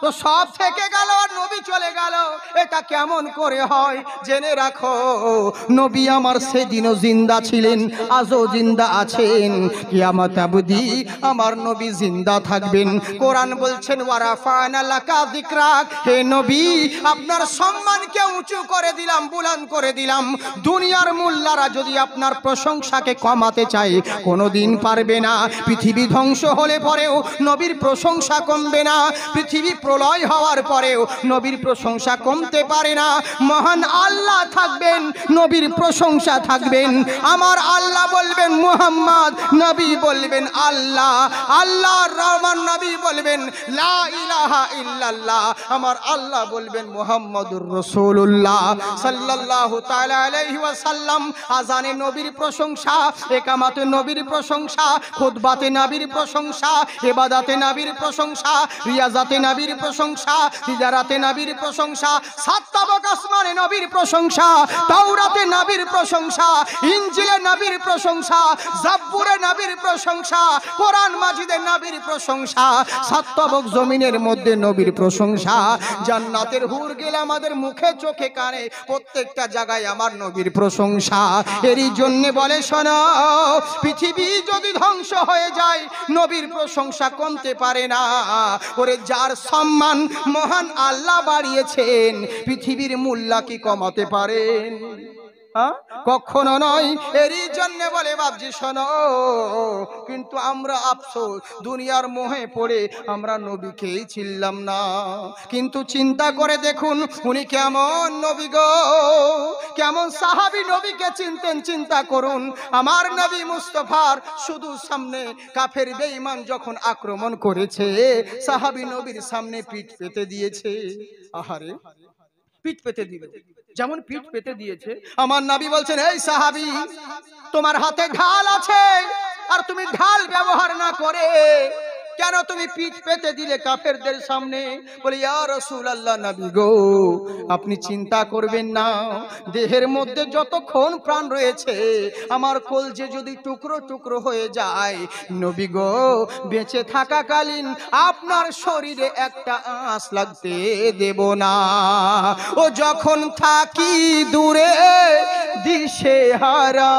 তো সব থেকে গেল আর নবী চলে গেল। এটা কেমন করে হয়? জেনে রাখো, নবী আমার সেদিনও জিন্দা ছিলেন, আজও জিন্দা আছেন, কিয়ামত অবধি আমার নবী জিন্দা থাকবেন। কোরআন বলছেন ওয়ারাফানা লাকা যিকরাক, হে নবী আপনার সম্মানকে উঁচু করে দিলাম, বুলন্দ করে দিলাম। দুনিয়ার মোল্লারা যদি আপনার প্রশংসাকে কমাতে চায় কোনোদিন পারবে না। পৃথিবী ধ্বংস হলে পরেও নবীর প্রশংসা কমবে না, পৃথিবী প্রলয় হওয়ার পরেও নবীর প্রশংসা কমতে পারে না। মহান আল্লাহ থাকবেন, নবীর প্রশংসা থাকবেন। আমার আল্লাহ বলবেন মুহাম্মদ, নবী বলবেন আল্লাহ, আল্লাহর রহমান নবী বলবেন লা ইলাহা ইল্লাল্লাহ, আমার আল্লাহ বলবেন মুহাম্মাদুর রাসূলুল্লাহ সাল্লাল্লাহু তাআলা আলাইহি ওয়াসাল্লাম। আজানে নবীর প্রশংসা, একামাতে নবীর প্রশংসা, খুতবাতে নবীর প্রশংসা, ইবাদাতে নবীর প্রশংসা, রিয়াজাতে নবীর প্রশংসা, তিজারাতে নবীর প্রশংসা, সাততাবক আসমানে নবীর প্রশংসা, তাওরাতে নবীর প্রশংসা, ইনজিলে নবীর প্রশংসা, জাব্বুরে নবীর প্রশংসা, কোরআন মাজিদে নবীর প্রশংসা, সাততাবক জমিনের মধ্যে নবীর প্রশংসা। জান্নাতের হুর গেলে আমাদের মুখে চোখে কানে প্রত্যেকটা জায়গায় আমার নবীর প্রশংসা। এরই জন্য বলে শোনো, পৃথিবী যদি ধ্বংস হয়ে যায় নবীর প্রশংসা কমতে পারে না। ওরে যার সম্মান মহান আল্লাহ বাড়িয়েছেন, পৃথিবীর মোল্লা কি কমাতে পারেন? কখনো নয়। এরই জন্য বলে বাপজি শোনো, কিন্তু আমরা আফসোস দুনিয়ার মোহে পড়ে আমরা নবীকেই চিনলাম না। কিন্তু চিন্তা করে দেখুন উনি কেমন নবী গো, কেমন সাহাবী নবীকে চিনতেন। চিন্তা করুন, আমার নবী মুস্তাফার শুধু সামনে কাফের বেঈমান যখন আক্রমণ করেছে, সাহাবী নবীর সামনে পিঠ পেতে দিয়েছে। আহারে, পিঠ পেতে দিল, যেমন পিঠ পেতে দিয়েছে। আমার নবী বলছেন, এই সাহাবী তোমার হাতে ঢাল আছে, আর তুমি ঢাল ব্যবহার না করে কেন তুমি পিঠ পেতে দিলে কাফেরদের সামনে? বলে ইয়া রাসূলুল্লাহ, নবী গো আপনি চিন্তা করবেন না, দেহের মধ্যে যতক্ষণ প্রাণ রয়েছে আমার কলজে যদি টুকরো টুকরো হয়ে যায়, নবী গো বেঁচে থাকাকালীন আপনার শরীরে একটা আঁশ লাগতে দেব না। ও যখন থাকি দূরে দিশে হারা,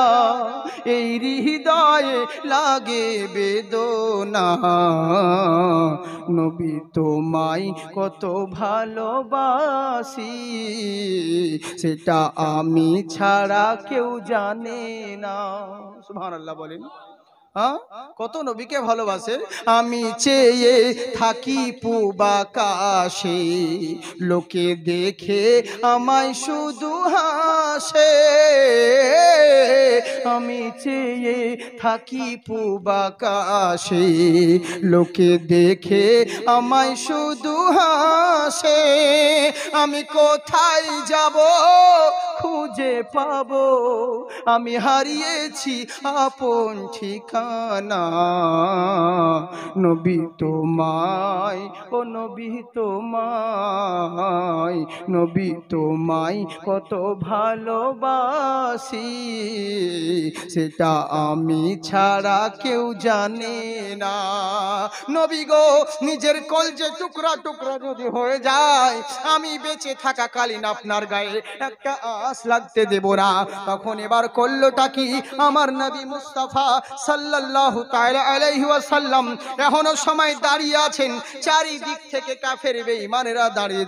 এই হৃদয়ে লাগে বেদনা, নবী তোমায় কত ভালোবাসি সেটা আমি ছাড়া কেউ জানে না। সুবহানাল্লাহ বলেন। কত নবীকে ভালোবাসে। আমি চেয়ে থাকি পূবাকাশে, লোকে দেখে আমায় শুধু হাসে। আমি চেয়ে থাকি পূবাকাশে, লোকে দেখে আমায় শুধু হাসে। আমি কোথায় যাব খুঁজে পাবো, আমি হারিয়েছি আপন ঠিকানা। নবী তোমায়, ও নবী তোমায়, নবী তোমায় কত ভালোবাসি সেটা আমি ছাড়া কেউ জানে না। নবী গো নিজের কলজে টুকরা টুকরা যদি হয়ে যায়, আমি বেঁচে থাকাকালীন আপনার গায়ে একটা আঁশ লাগতে দেব না। তখন এবার করলোটা কি? আমার নবী মুস্তাফা সাল্লাল্লাহু তাআলা আলাইহি ওয়াসাল্লাম এখনো সময় দাঁড়িয়ে আছেন। চারিদিক থেকে কাফের বেঈমানেরা দাঁড়িয়ে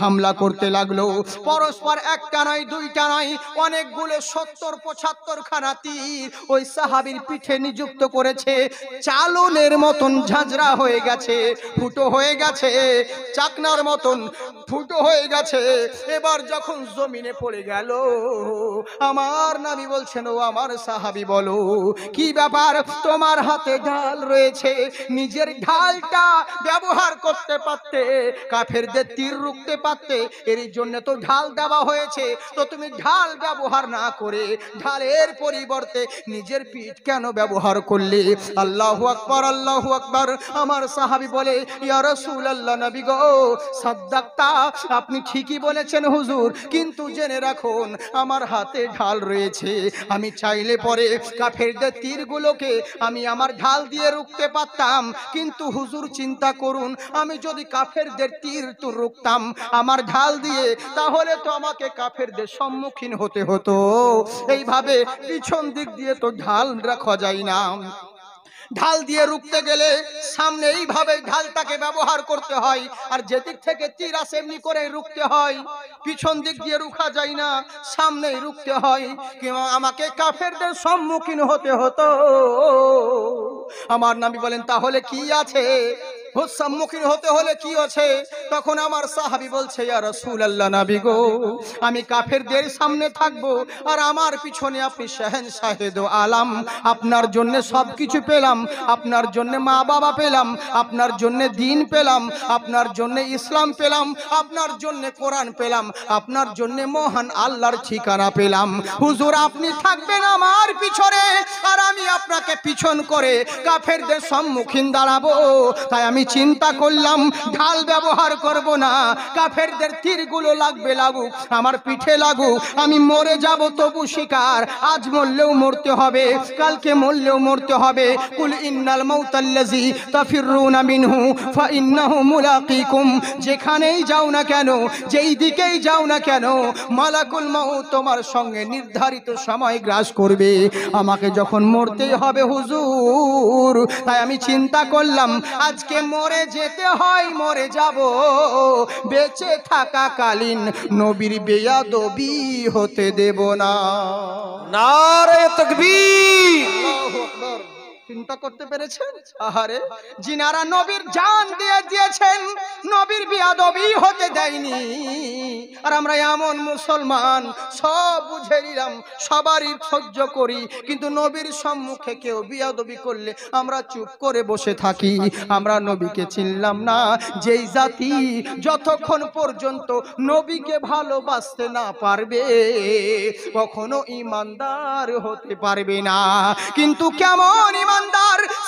হামলা করতে লাগলো। পরস্পর একটা নয়, দুইটা নয়, অনেকগুলো 70-75 খানা তীর ওই সাহাবীর পিঠে নিযুক্ত করেছে, চালনের মতন ঝাঁঝরা হয়ে গেছে, ফুটো হয়ে গেছে, চাকনার মতন ফুটো হয়ে গেছে। এবার যখন জমিনে পড়ে গেল, আমার নবী বলছেন, ও আমার সাহাবী বলো কি ব্যাপার, তোমার হাতে ঢাল রয়েছে, নিজের ঢালটা ব্যবহার করতে পারতে, কাফেরদের তীর রুখতে পারতে, এর জন্য তো ঢাল দেওয়া হয়েছে, তো তুমি ঢাল ব্যবহার না করে ঢালের পরিবর্তে নিজের পিঠ কেন ব্যবহার করলে? আল্লাহু আকবার, আল্লাহু আকবার। আমার সাহাবী বলে, ইয়া রাসূলুল্লাহ, নবী গো, সাদ্দাক্তা, আপনি ঠিকই বলেছেন হুজুর, কিন্তু জেনে রাখুন আমার হাতে ঢাল রয়েছে, আমি চাইলে পরে কাফেরদের তীরগুলোকে আমি আমার ঢাল দিয়ে রুখতে পারতাম, কিন্তু হুজুর চিন্তা করুন, আমি যদি কাফেরদের তীর তো রুখতাম আমার ঢাল দিয়ে, তাহলে তো আমাকে কাফেরদের সম্মুখীন হতে হতো, এইভাবে পিছন দিক দিয়ে তো ঢাল রাখা যায় না। ঢাল দিয়ে রুখতে গেলে সামনে এইভাবে ঢালটাকে ব্যবহার করতে হয়, আর যেদিক থেকে তীর আসে এমনি করে রুখতে হয়, পিছন দিক দিয়ে রুখা যায় না, সামনেই রুখতে হয়, কিংবা আমাকে কাফেরদের সম্মুখীন হতে হতো। আমার নবী বলেন, তাহলে কি আছে, সম্মুখীন হতে হলে কি আছে? তখন আমার সাহাবী বলছে, ইয়া রাসূলুল্লাহ, নবী গো, আমি কাফেরদের সামনে থাকবো, আর আমার পিছনে আপনি শাহেদ আলাম, আপনার জন্য সবকিছু পেলাম, আপনার জন্য মা বাবা পেলাম, আপনার জন্য দিন পেলাম, আপনার জন্য ইসলাম পেলাম, আপনার জন্য কোরআন পেলাম, আপনার জন্য মহান আল্লাহর ঠিকানা পেলাম। হুজুর আপনি থাকবেন আমার পিছনে, আর আমি আপনাকে পিছন করে কাফেরদের সম্মুখীন দাঁড়াবো। তাই আমি চিন্তা করলাম ঢাল ব্যবহার করব না, কাফেরদের তীরগুলো লাগবে লাগুক, আমার পিঠে লাগুক, আমি মরে যাব তবু শিকার, আজ মরলেও মরতে হবে, কালকে মরলেও মরতে হবে। কুল ইন্নাল মাউতাল্লাযী তাফিরুনা মিনহু ফাইন্নাহু মুলাকীকুম, যেখানেই যাও না কেন, যেই দিকেই যাও না কেন, মালাকুল মাউত তোমার সঙ্গে নির্ধারিত সময় গ্রাস করবে, আমাকে যখন মরতেই হবে হুজুর। তাই আমি চিন্তা করলাম আজকে মরে যেতে হয় মরে যাব, বেঁচে থাকাকালীন নবীর বেয়াদবি হতে দেব না। নারে তাকবীর। আল্লাহু আকবার। চিন্তা করতে পেরেছেন? আহারে, যিনারা নবীর জান দিয়ে দিয়েছেন, নবীর বেয়াদবি হতে দেয়নি, আর আমরা এমন মুসলমান সব বুঝে নিলাম, সবারই সহ্য করি, কিন্তু নবীর সম্মুখে কেউ বেয়াদবি করলে আমরা চুপ করে বসে থাকি। আমরা নবীকে চিনলাম না, যেই জাতি যতক্ষণ পর্যন্ত নবীকে ভালোবাসতে না পারবে কখনো ইমানদার হতে পারবে না। কিন্তু কেমন ইমানদার?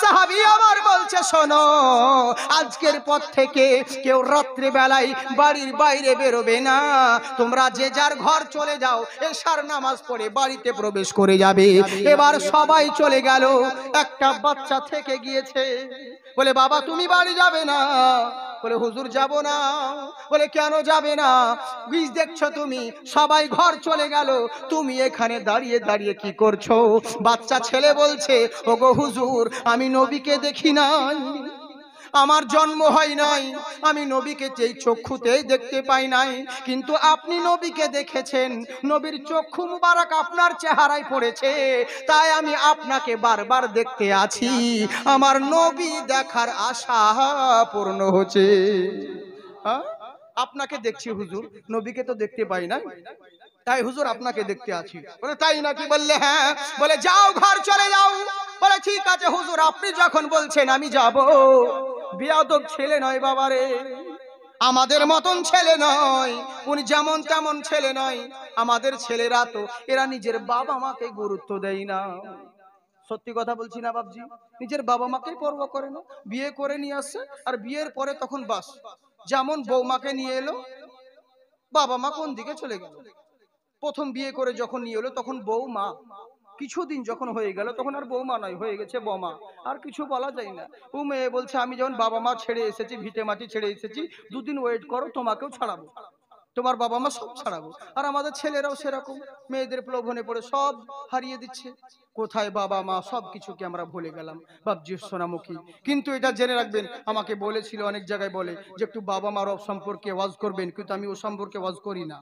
সাহাবী আমার বলছে, শোনো, আজকের পর থেকে কেউ রাত্রে বেলায় বাড়ির বাইরে বেরোবে না, তোমরা যে যার ঘর চলে যাও, এশার নামাজ পড়ে বাড়িতে প্রবেশ করে যাবে। এবার সবাই চলে গেল, একটা বাচ্চা থেকে গিয়েছে, বলে বাবা তুমি বাড়ি যাবে না? বলে হুজুর যাব না। বলে কেন যাবে না? বীজ দেখছো তুমি, সবাই ঘর চলে গেল, তুমি এখানে দাঁড়িয়ে দাঁড়িয়ে কি করছো? বাচ্চা ছেলে বলছে, ওগো হুজুর, আমি নবীকে দেখি নাই, আমার জন্ম হয় নাই, আমি নবীকে যেই চক্ষুতেই দেখতে পাই নাই, কিন্তু আপনি নবীকে দেখেছেন, নবীর চক্ষু মুবারক আপনার চেহারায় পড়েছে, তাই আমি আপনাকে বারবার দেখতে আছি, আমার নবী দেখার আশা পূর্ণ হচ্ছে। আপনাকে দেখছি হুজুর, নবীকে তো দেখতে পাই না, তাই হুজুর আপনাকে দেখতে আছি। বলে তাই নাকি? বললে হ্যাঁ। বলে যাও, ঘর চলে যাও। বলে ঠিক আছে হুজুর, আপনি যখন বলছেন আমি যাব। বেয়াদব ছেলে নয় বাবারে, আমাদের মতন ছেলে নয়, উনি যেমন তেমন ছেলে নয়। আমাদের ছেলেরা তো এরা নিজের বাবা মাকে গুরুত্ব দেয় না। সত্যি কথা বলছি না বাবজি, নিজের বাবা মাকে পরোয়া করে না, বিয়ে করে নিয়ে আসছে, আর বিয়ের পরে তখন বাস, যেমন বৌমাকে নিয়ে এলো, বাবা মা কোন দিকে চলে গেল। প্রথম বিয়ে করে যখন নিয়ে এলো তখন বৌমা, কিছুদিন যখন হয়ে গেল তখন আর বৌমা নয়, হয়ে গেছে বোমা, আর কিছু বলা যায় না। ও মেয়ে বলছে, আমি যখন বাবা মা ছেড়ে এসেছি, ভিটে মাটি ছেড়ে এসেছি, দুদিন ওয়েট করো, তোমাকেও ছাড়াবো, তোমার বাবা মা সব ছাড়াবো। আর আমাদের ছেলেরাও সেরকম, মেয়েদের প্রলোভনে পড়ে সব হারিয়ে দিচ্ছে। কোথায় বাবা মা, সব কিছুকে আমরা ভুলে গেলাম বাবজি সোনামুখী। কিন্তু এটা জেনে রাখবেন, আমাকে বলেছিল অনেক জায়গায় বলে যে একটু বাবা মার সম্পর্কে ওয়াজ করবেন, কিন্তু আমি ও সম্পর্কে ওয়াজ করি না।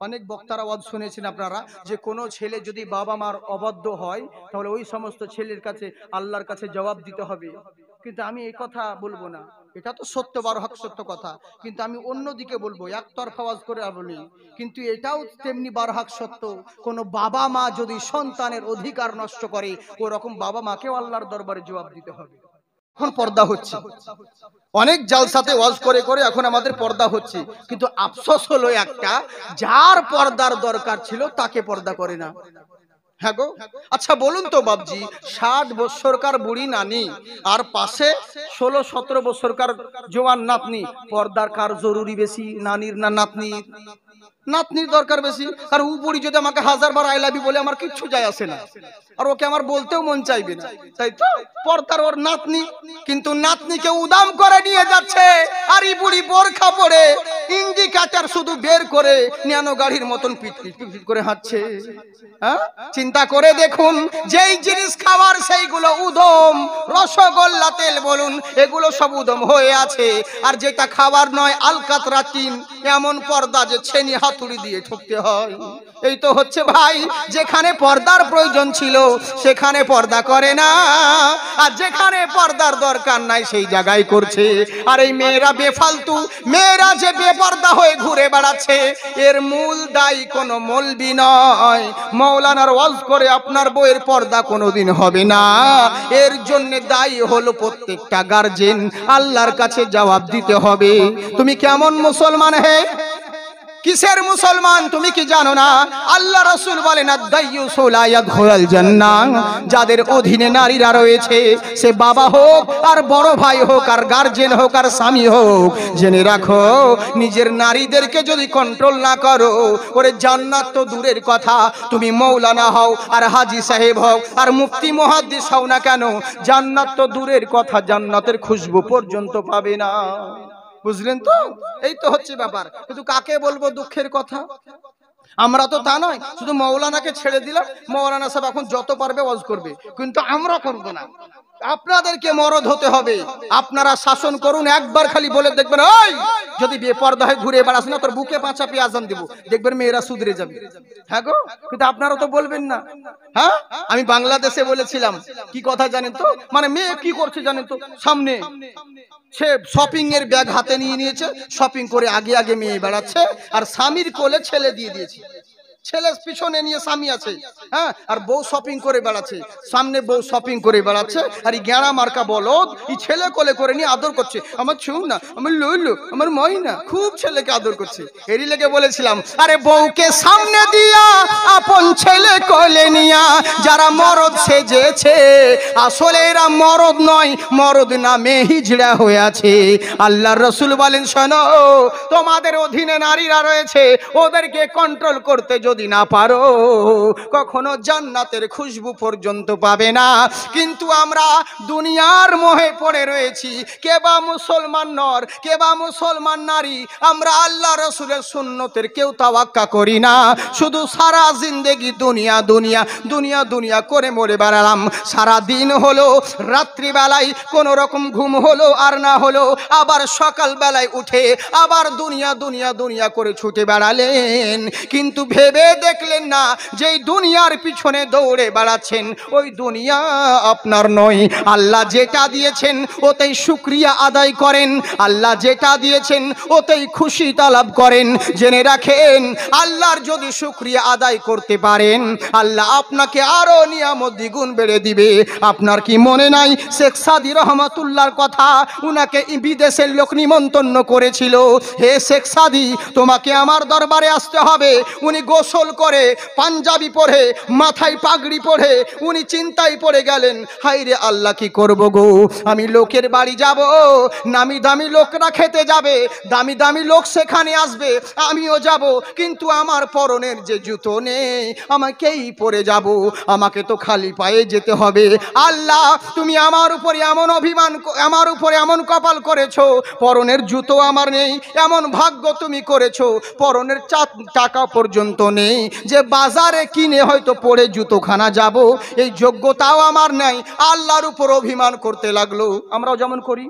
অনেক বক্তারা ওয়াজ শুনেছেন আপনারা যে কোনো ছেলে যদি বাবা মার অবাধ্য হয় তাহলে ওই সমস্ত ছেলের কাছে আল্লাহর কাছে জবাব দিতে হবে। কিন্তু আমি এই কথা বলবো না, এটা তো সত্য, বারহাক সত্য কথা, কিন্তু আমি অন্যদিকে বলবো, একতরফা ওয়াজ করে বলি, কিন্তু এটাও তেমনি বারহাক সত্য, কোনো বাবা মা যদি সন্তানের অধিকার নষ্ট করে ওরকম বাবা মাকেও আল্লাহর দরবারে জবাব দিতে হবে। এখন পর্দা হচ্ছে, অনেক জালসাতে ওয়াজ করে করে এখন আমাদের পর্দা হচ্ছে, কিন্তু আফসোস হলো একটা, যার পর্দার দরকার ছিল তাকে পর্দা করে না। হ্যাঁ গো, আচ্ছা বলুন তো বাবজি, 60 বছরকার বুড়ি নানি আর পাশে 16-17 বছরকার জোয়ান নাতনি, পর্দার কার জরুরি বেশি, নানির না নাতনির? নাতনির দরকার বেশি। আর ও বুড়ি যদি আমাকে 1000 বার আই লাভ ইউ বলে আমার কিচ্ছু যায় আসে না, আর ওকে আমার বলতেও মন চাইবে না, তাই তো? পর্দার ওর নাতনি, কিন্তু নাতনিকে উদাম করে নিয়ে যাচ্ছে, আর এই বুড়ি বোরখা পরে ইন্ডিকেটর শুধু বের করে ন্যানো গাড়ির মতন পিটপিট পিটপিট করে হাঁটছে। হ্যাঁ, চিন্তা করে দেখুন, যেই জিনিস খাবার সেইগুলো উদম, রসগোল্লা তেল বলুন, এগুলো সব উদম হয়ে আছে, আর যেটা খাবার নয় আলকাতরা টিন, এমন পর্দা যে ছেনি হাতুড়ি দিয়ে ঠুকতে হয়। এই তো হচ্ছে ভাই, যেখানে পর্দার প্রয়োজন ছিল সেখানে পর্দা করে না, আর যেখানে পর্দার দরকার নাই সেই জায়গায় করছে। আর এই মেয়েরা বেফালতু, মেয়েরা যে বেপর্দা হয়ে ঘুরে বেড়াচ্ছে, এর মূল দায়ী কোনো মৌলবি নয়। মাওলানার ওয়াজ করে আপনার বউয়ের পর্দা কোনোদিন হবে না, এর জন্য দায়ী হলো প্রত্যেকটা গার্জেন। আল্লাহর কাছে জবাব দিতে হবে। তুমি কেমন মুসলমান হে, কিসের মুসলমান তুমি কি জানো না? আল্লাহ রাসূল বলেন আদ-দাইয়ুসু লা ইয়াদখুলুল জান্নাহ, যাদের অধীনে নারীরা রয়েছে, সে বাবা হোক আর বড় ভাই হোক আর গার্জেন হোক আর স্বামী হোক, জেনে রাখো নিজের নারীদেরকে যদি কন্ট্রোল না করো, ওরে জান্নাত তো দূরের কথা, তুমি মৌলানা হও আর হাজী সাহেব হও আর মুফতি মুহাদ্দিস হও না কেন, জান্নাত তো দূরের কথা, জান্নাতের খুশবু পর্যন্ত পাবে না। বুঝলেন তো? এই তো হচ্ছে ব্যাপার। কিন্তু কাকে বলবো দুঃখের কথা? আমরা তো তা নয়, শুধু মৌলানাকে ছেড়ে দিলাম, মৌলানা সাহেব এখন যত পারবে ওয়াজ করবে, কিন্তু আমরা করব না। আপনাদেরকে মরদ হতে হবে, আপনারা শাসন করুন। একবার খালি বলে দেখবেন, ওই যদি বেপর্দা হয়ে ঘুরে বেড়াস না, তোর বুকে 5 চাপি আজান দিব, দেখবেন মেয়েরা সুধরে যাবে। হ্যাঁ গো, কিন্তু আপনারা তো বলবেন না। হ্যাঁ, আমি বাংলাদেশে বলেছিলাম, কি কথা জানেন তো, মানে মেয়ে কি করছে জানেন তো, সামনে সে শপিং এর ব্যাগ হাতে নিয়ে নিয়েছে, শপিং করে আগে আগে মেয়ে বেড়াচ্ছে, আর স্বামীর কোলে ছেলে দিয়ে দিয়েছে, ছেলে পিছনে নিয়ে স্বামী আছে, হ্যাঁ, আর বউ শপিং করে বেড়াচ্ছে, সামনে বউ শপিং করে বেড়াচ্ছে, আর এই গেঁড়া মার্কা বলদ এই ছেলে কোলে করে নিয়ে আদর করছে, আমার ছু না, আমার লইলো, আমার ময়না, খুব ছেলেকে আদর করছে। এরই লেগে বলেছিলাম, আরে বউকে সামনে দিয়া আপন ছেলে কোলে নিয়া যারা মরদ সেজেছে, আসলে এরা মরদ নয়, মরদ নামে হিজড়া হয়ে আছে। আল্লাহর রাসূল বলেন, শোনো, তোমাদের অধীনে নারীরা রয়েছে, ওদেরকে কন্ট্রোল করতে যদি না পারো, কখনো জান্নাতের খুশবু পর্যন্ত পাবে না। কিন্তু আমরা দুনিয়ার মোহে পড়ে রয়েছি, কে বা মুসলমান নর, কে বা মুসলমান নারী, আমরা আল্লাহ রাসূলের সুন্নতের কেউ তাওয়াক্কা করি না, শুধু সারা জিন্দেগি দুনিয়া দুনিয়া দুনিয়া দুনিয়া করে মরে বেড়ালাম। সারা দিন হলো, রাত্রি বেলায় কোন রকম ঘুম হলো আর না হলো, আবার সকাল বেলায় উঠে আবার দুনিয়া দুনিয়া দুনিয়া করে ছুটে বেড়ালেন, কিন্তু ভেবে দেখলেন না যে দুনিয়ার পিছনে দৌড়ে বেড়াচ্ছেন ওই দুনিয়া আপনার নয়। আল্লাহ যেটা দিয়েছেন ওতেই শুকরিয়া আদায় করেন, আল্লাহ যেটা দিয়েছেন ওতেই খুশি তালাব করেন। জেনে রাখেন, আল্লাহর যদি শুকরিয়া আদায় করতে পারেন, আল্লাহ আপনাকে আরো নিয়ামত দ্বিগুণ বেড়ে দিবে। আপনার কি মনে নাই শেখ সাদী রহমাতুল্লাহর কথা? উনাকে বিদেশের লোক নিমন্ত্রণ করেছিল, হে শেখ সাদী, তোমাকে আমার দরবারে আসতে হবে। উনি গোসল করে পাঞ্জাবি পরে মাথায় পাগড়ি পরে উনি চিন্তায় পড়ে গেলেন, হাই রে আল্লাহ, কি করব গো, আমি লোকের বাড়ি যাব, নামি দামি লোকরা খেতে যাবে, দামি দামি লোক সেখানে আসবে, আমিও যাব, কিন্তু আমার পরনের যে জুতো নেই, আমাকেই পরে যাব, আমাকে তো খালি পায়ে যেতে হবে। আল্লাহ, তুমি আমার উপরে এমন অভিমান, আমার উপরে এমন কপাল করেছো, পরনের জুতো আমার নেই, এমন ভাগ্য তুমি করেছো, পরনের টাকা পর্যন্ত নেই যে বাজারে কিনে হয়তো পরে জুতোখানা যাব, এই যোগ্যতাও আমার নাই। আল্লাহর উপর অভিমান করতে লাগলো। আমরাও যেমন করি,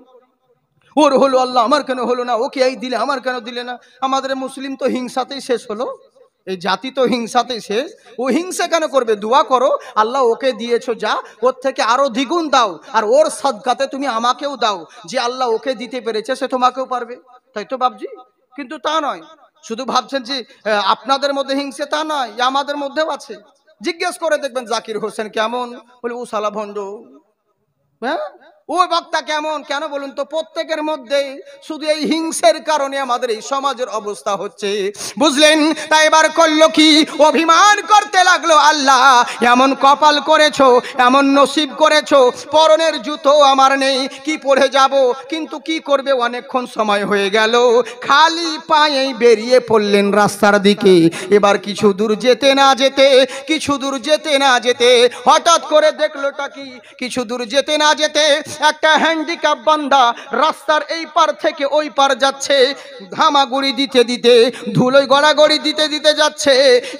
ওর হলো আল্লাহ, আমার কেন হলো না, ওকে এই দিলে, আমার কেন দিলে না। আমাদের মুসলিম তো হিংসাতেই শেষ হলো। এই জাতি তো হিংসাতে শেষ। ও হিংসা কেন করবে? দোয়া করো, আল্লাহ ওকে দিয়েছো যা, ওর থেকে আরো দ্বিগুণ দাও, আর ওর সাদকাতে তুমি আমাকেও দাও, যে আল্লাহ ওকে দিতে পেরেছে সে তোমাকেও পারবে। তাই তো বাবজি? কিন্তু তা নয়, শুধু ভাবছেন যে আপনাদের মধ্যে হিংসে, তা নয়, আমাদের মধ্যেও আছে। জিজ্ঞেস করে দেখবেন জাকির হোসেন কেমন, বলে ও সালা ভণ্ড। হ্যাঁ, ওই বক্তা কেমন, কেন বলুন তো? প্রত্যেকের মধ্যে শুধু এই হিংসের কারণে আমাদের এই সমাজের অবস্থা হচ্ছে, বুঝলেন? তাই এবার করলো কি? অভিমান করতে লাগলো, আল্লাহ এমন কপাল করেছো, এমন নসিব করেছো, পরনের জুতো আমার নেই, কি পরে যাব? কিন্তু কি করবে, অনেকক্ষণ সময় হয়ে গেল, খালি পায়েই বেরিয়ে পড়লেন রাস্তার দিকে। এবার কিছু দূর যেতে না যেতে, কিছু দূর যেতে না যেতে হঠাৎ করে দেখলোটা কি? কিছু দূর যেতে না যেতে একটা হ্যান্ডিক্যাপ বান্দা রাস্তার এই পার থেকে ওই পার যাচ্ছে, ঘামাগুড়ি দিতে দিতে, ধুলোয় গড়াগড়ি দিতে দিতে যাচ্ছে,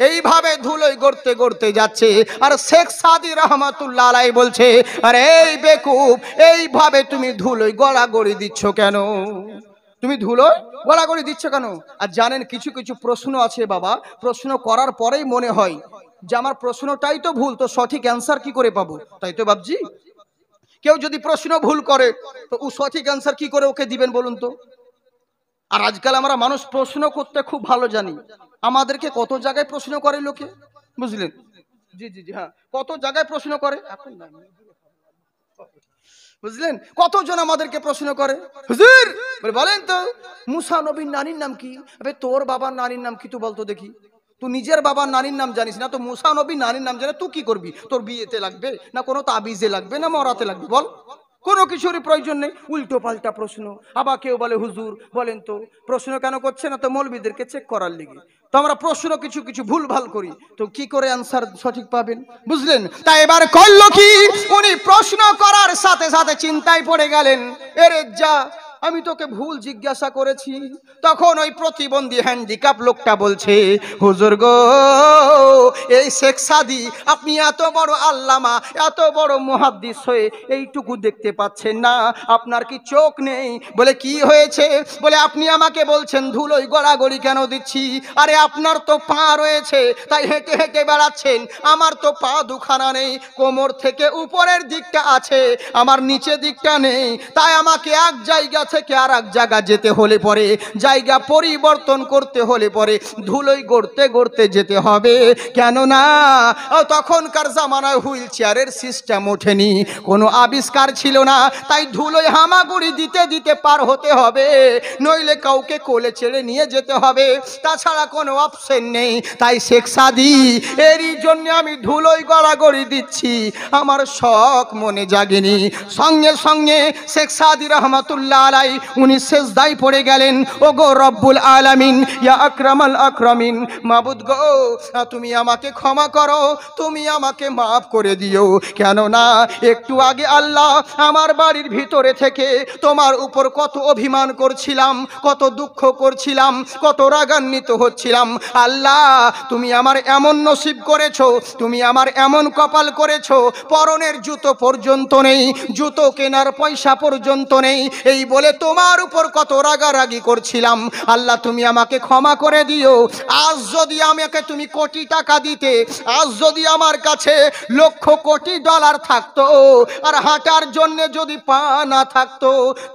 এইভাবে ধুলোয় গড়তে গড়তে যাচ্ছে। আর শেখ সাদি রহমাতুল্লাহ আলাইহি বলছে, আরে এই বেকুব, এইভাবে তুমি ধুলোয় গড়াগড়ি দিচ্ছ কেন? তুমি ধুলোয় গড়াগড়ি দিচ্ছ কেন? আর জানেন, কিছু কিছু প্রশ্ন আছে বাবা, প্রশ্ন করার পরেই মনে হয় যে আমার প্রশ্নটাই তো ভুল, তো সঠিক অ্যান্সার কি করে পাবো? তাই তো বাবজি? কেউ যদি প্রশ্ন ভুল করে তো ও সঠিক অ্যান্সার কি করে ওকে দিবেন বলুন তো? আর আজকাল আমরা মানুষ প্রশ্ন করতে খুব ভালো জানি, আমাদেরকে কত জায়গায় প্রশ্ন করে লোকে, বুঝলেন? জি জি জি, হ্যাঁ, কত জায়গায় প্রশ্ন করে, এখন না, বুঝলেন? কতজন আমাদেরকে প্রশ্ন করে, হুজুর বলেন তো মুসা নবীর নানির নাম কি? আবে তোর বাবার নানির নাম কি তুই বলতো দেখি? তুই নিজের বাবার নানির নাম জানিস না, তো মুসা নবীর নানির নাম জানে তুই কি করবি? তোর বিয়েতে লাগবে না, কোনো তাবিজে লাগবে না, মরাতে লাগবে? বল, কোনো কিছুরই প্রয়োজন নেই। উল্টো পাল্টা প্রশ্ন। আবার কেউ বলে হুজুর বলেন তো প্রশ্ন কেন করছে না? তো মৌলবীদেরকে চেক করার লিগে। তো আমরা প্রশ্ন কিছু কিছু ভুল ভাল করি, তো কি করে আনসার সঠিক পাবেন? বুঝলেন? তাই এবার করলো কি? উনি প্রশ্ন করার সাথে সাথে চিন্তায় পড়ে গেলেন, এরে যা, আমি তোকে ভুল জিজ্ঞাসা করেছি। তখন ওই প্রতিবন্ধী হ্যান্ডিক্যাপ লোকটা বলছে, হুজুর গো, এই শেখ সাদি, আপনি এত বড় আল্লামা, এত বড় মুহাদ্দিস হয়ে এইটুকু দেখতে পাচ্ছেন না? আপনার কি চোখ নেই? বলে কি হয়েছে? বলে আপনি আমাকে বলছেন ধুলোয় গড়াগড়ি কেন দিচ্ছি? আরে আপনার তো পা রয়েছে, তাই হেঁটে হেঁটে বেড়াচ্ছেন। আমার তো পা দুখানা নেই, কোমর থেকে উপরের দিকটা আছে, আমার নিচের দিকটা নেই। তাই আমাকে এক জায়গা থেকে আর এক জায়গা যেতে হলে পরে, জায়গা পরিবর্তন করতে হলে পরে ধুলোয় গড়তে গড়তে যেতে হবে। কেননা তখনকার জামানায় হুইল চেয়ারের সিস্টেম ওঠেনি, কোনো আবিষ্কার ছিল না, তাই ধুলোয় হামাগুড়ি দিতে দিতে পার হতে হবে, নইলে কাউকে কোলে ছেড়ে নিয়ে যেতে হবে, তাছাড়া কোনো অপশন নেই। তাই শেখ সাদি, এরই জন্য আমি ধুলোয় গড়াগড়ি দিচ্ছি, আমার শখ মনে জাগেনি। সঙ্গে সঙ্গে শেখ সাদি রহমাতুল্লাহ আলাই উনি সেজদায় পড়ে গেলেন, ও গো রব্বুল আলামিন, ইয়া আকরামাল আকরামিন, মাবুদ গো, তুমি আমাকে ক্ষমা করো, তুমি আমাকে মাফ করে দিও। কেননা একটু আগে আল্লাহ আমার বাড়ির ভিতরে থেকে তোমার উপর কত অভিমান করছিলাম, কত দুঃখ করছিলাম, কত রাগান্বিত হচ্ছিলাম। আল্লাহ তুমি আমার এমন নসিব করেছো, তুমি আমার এমন কপাল করেছো, পরনের জুতো পর্যন্ত নেই, জুতো কেনার পয়সা পর্যন্ত নেই, এই বলে তোমার উপর কত রাগারাগি করছিলাম। আল্লাহ তুমি আমাকে ক্ষমা করে দিও। আজ যদি আমাকে তুমি কোটি টাকা দিতে, আজ যদি আমার কাছে লক্ষ কোটি ডলার থাকতো, আর হাঁটার জন্য যদি পা না থাকতো,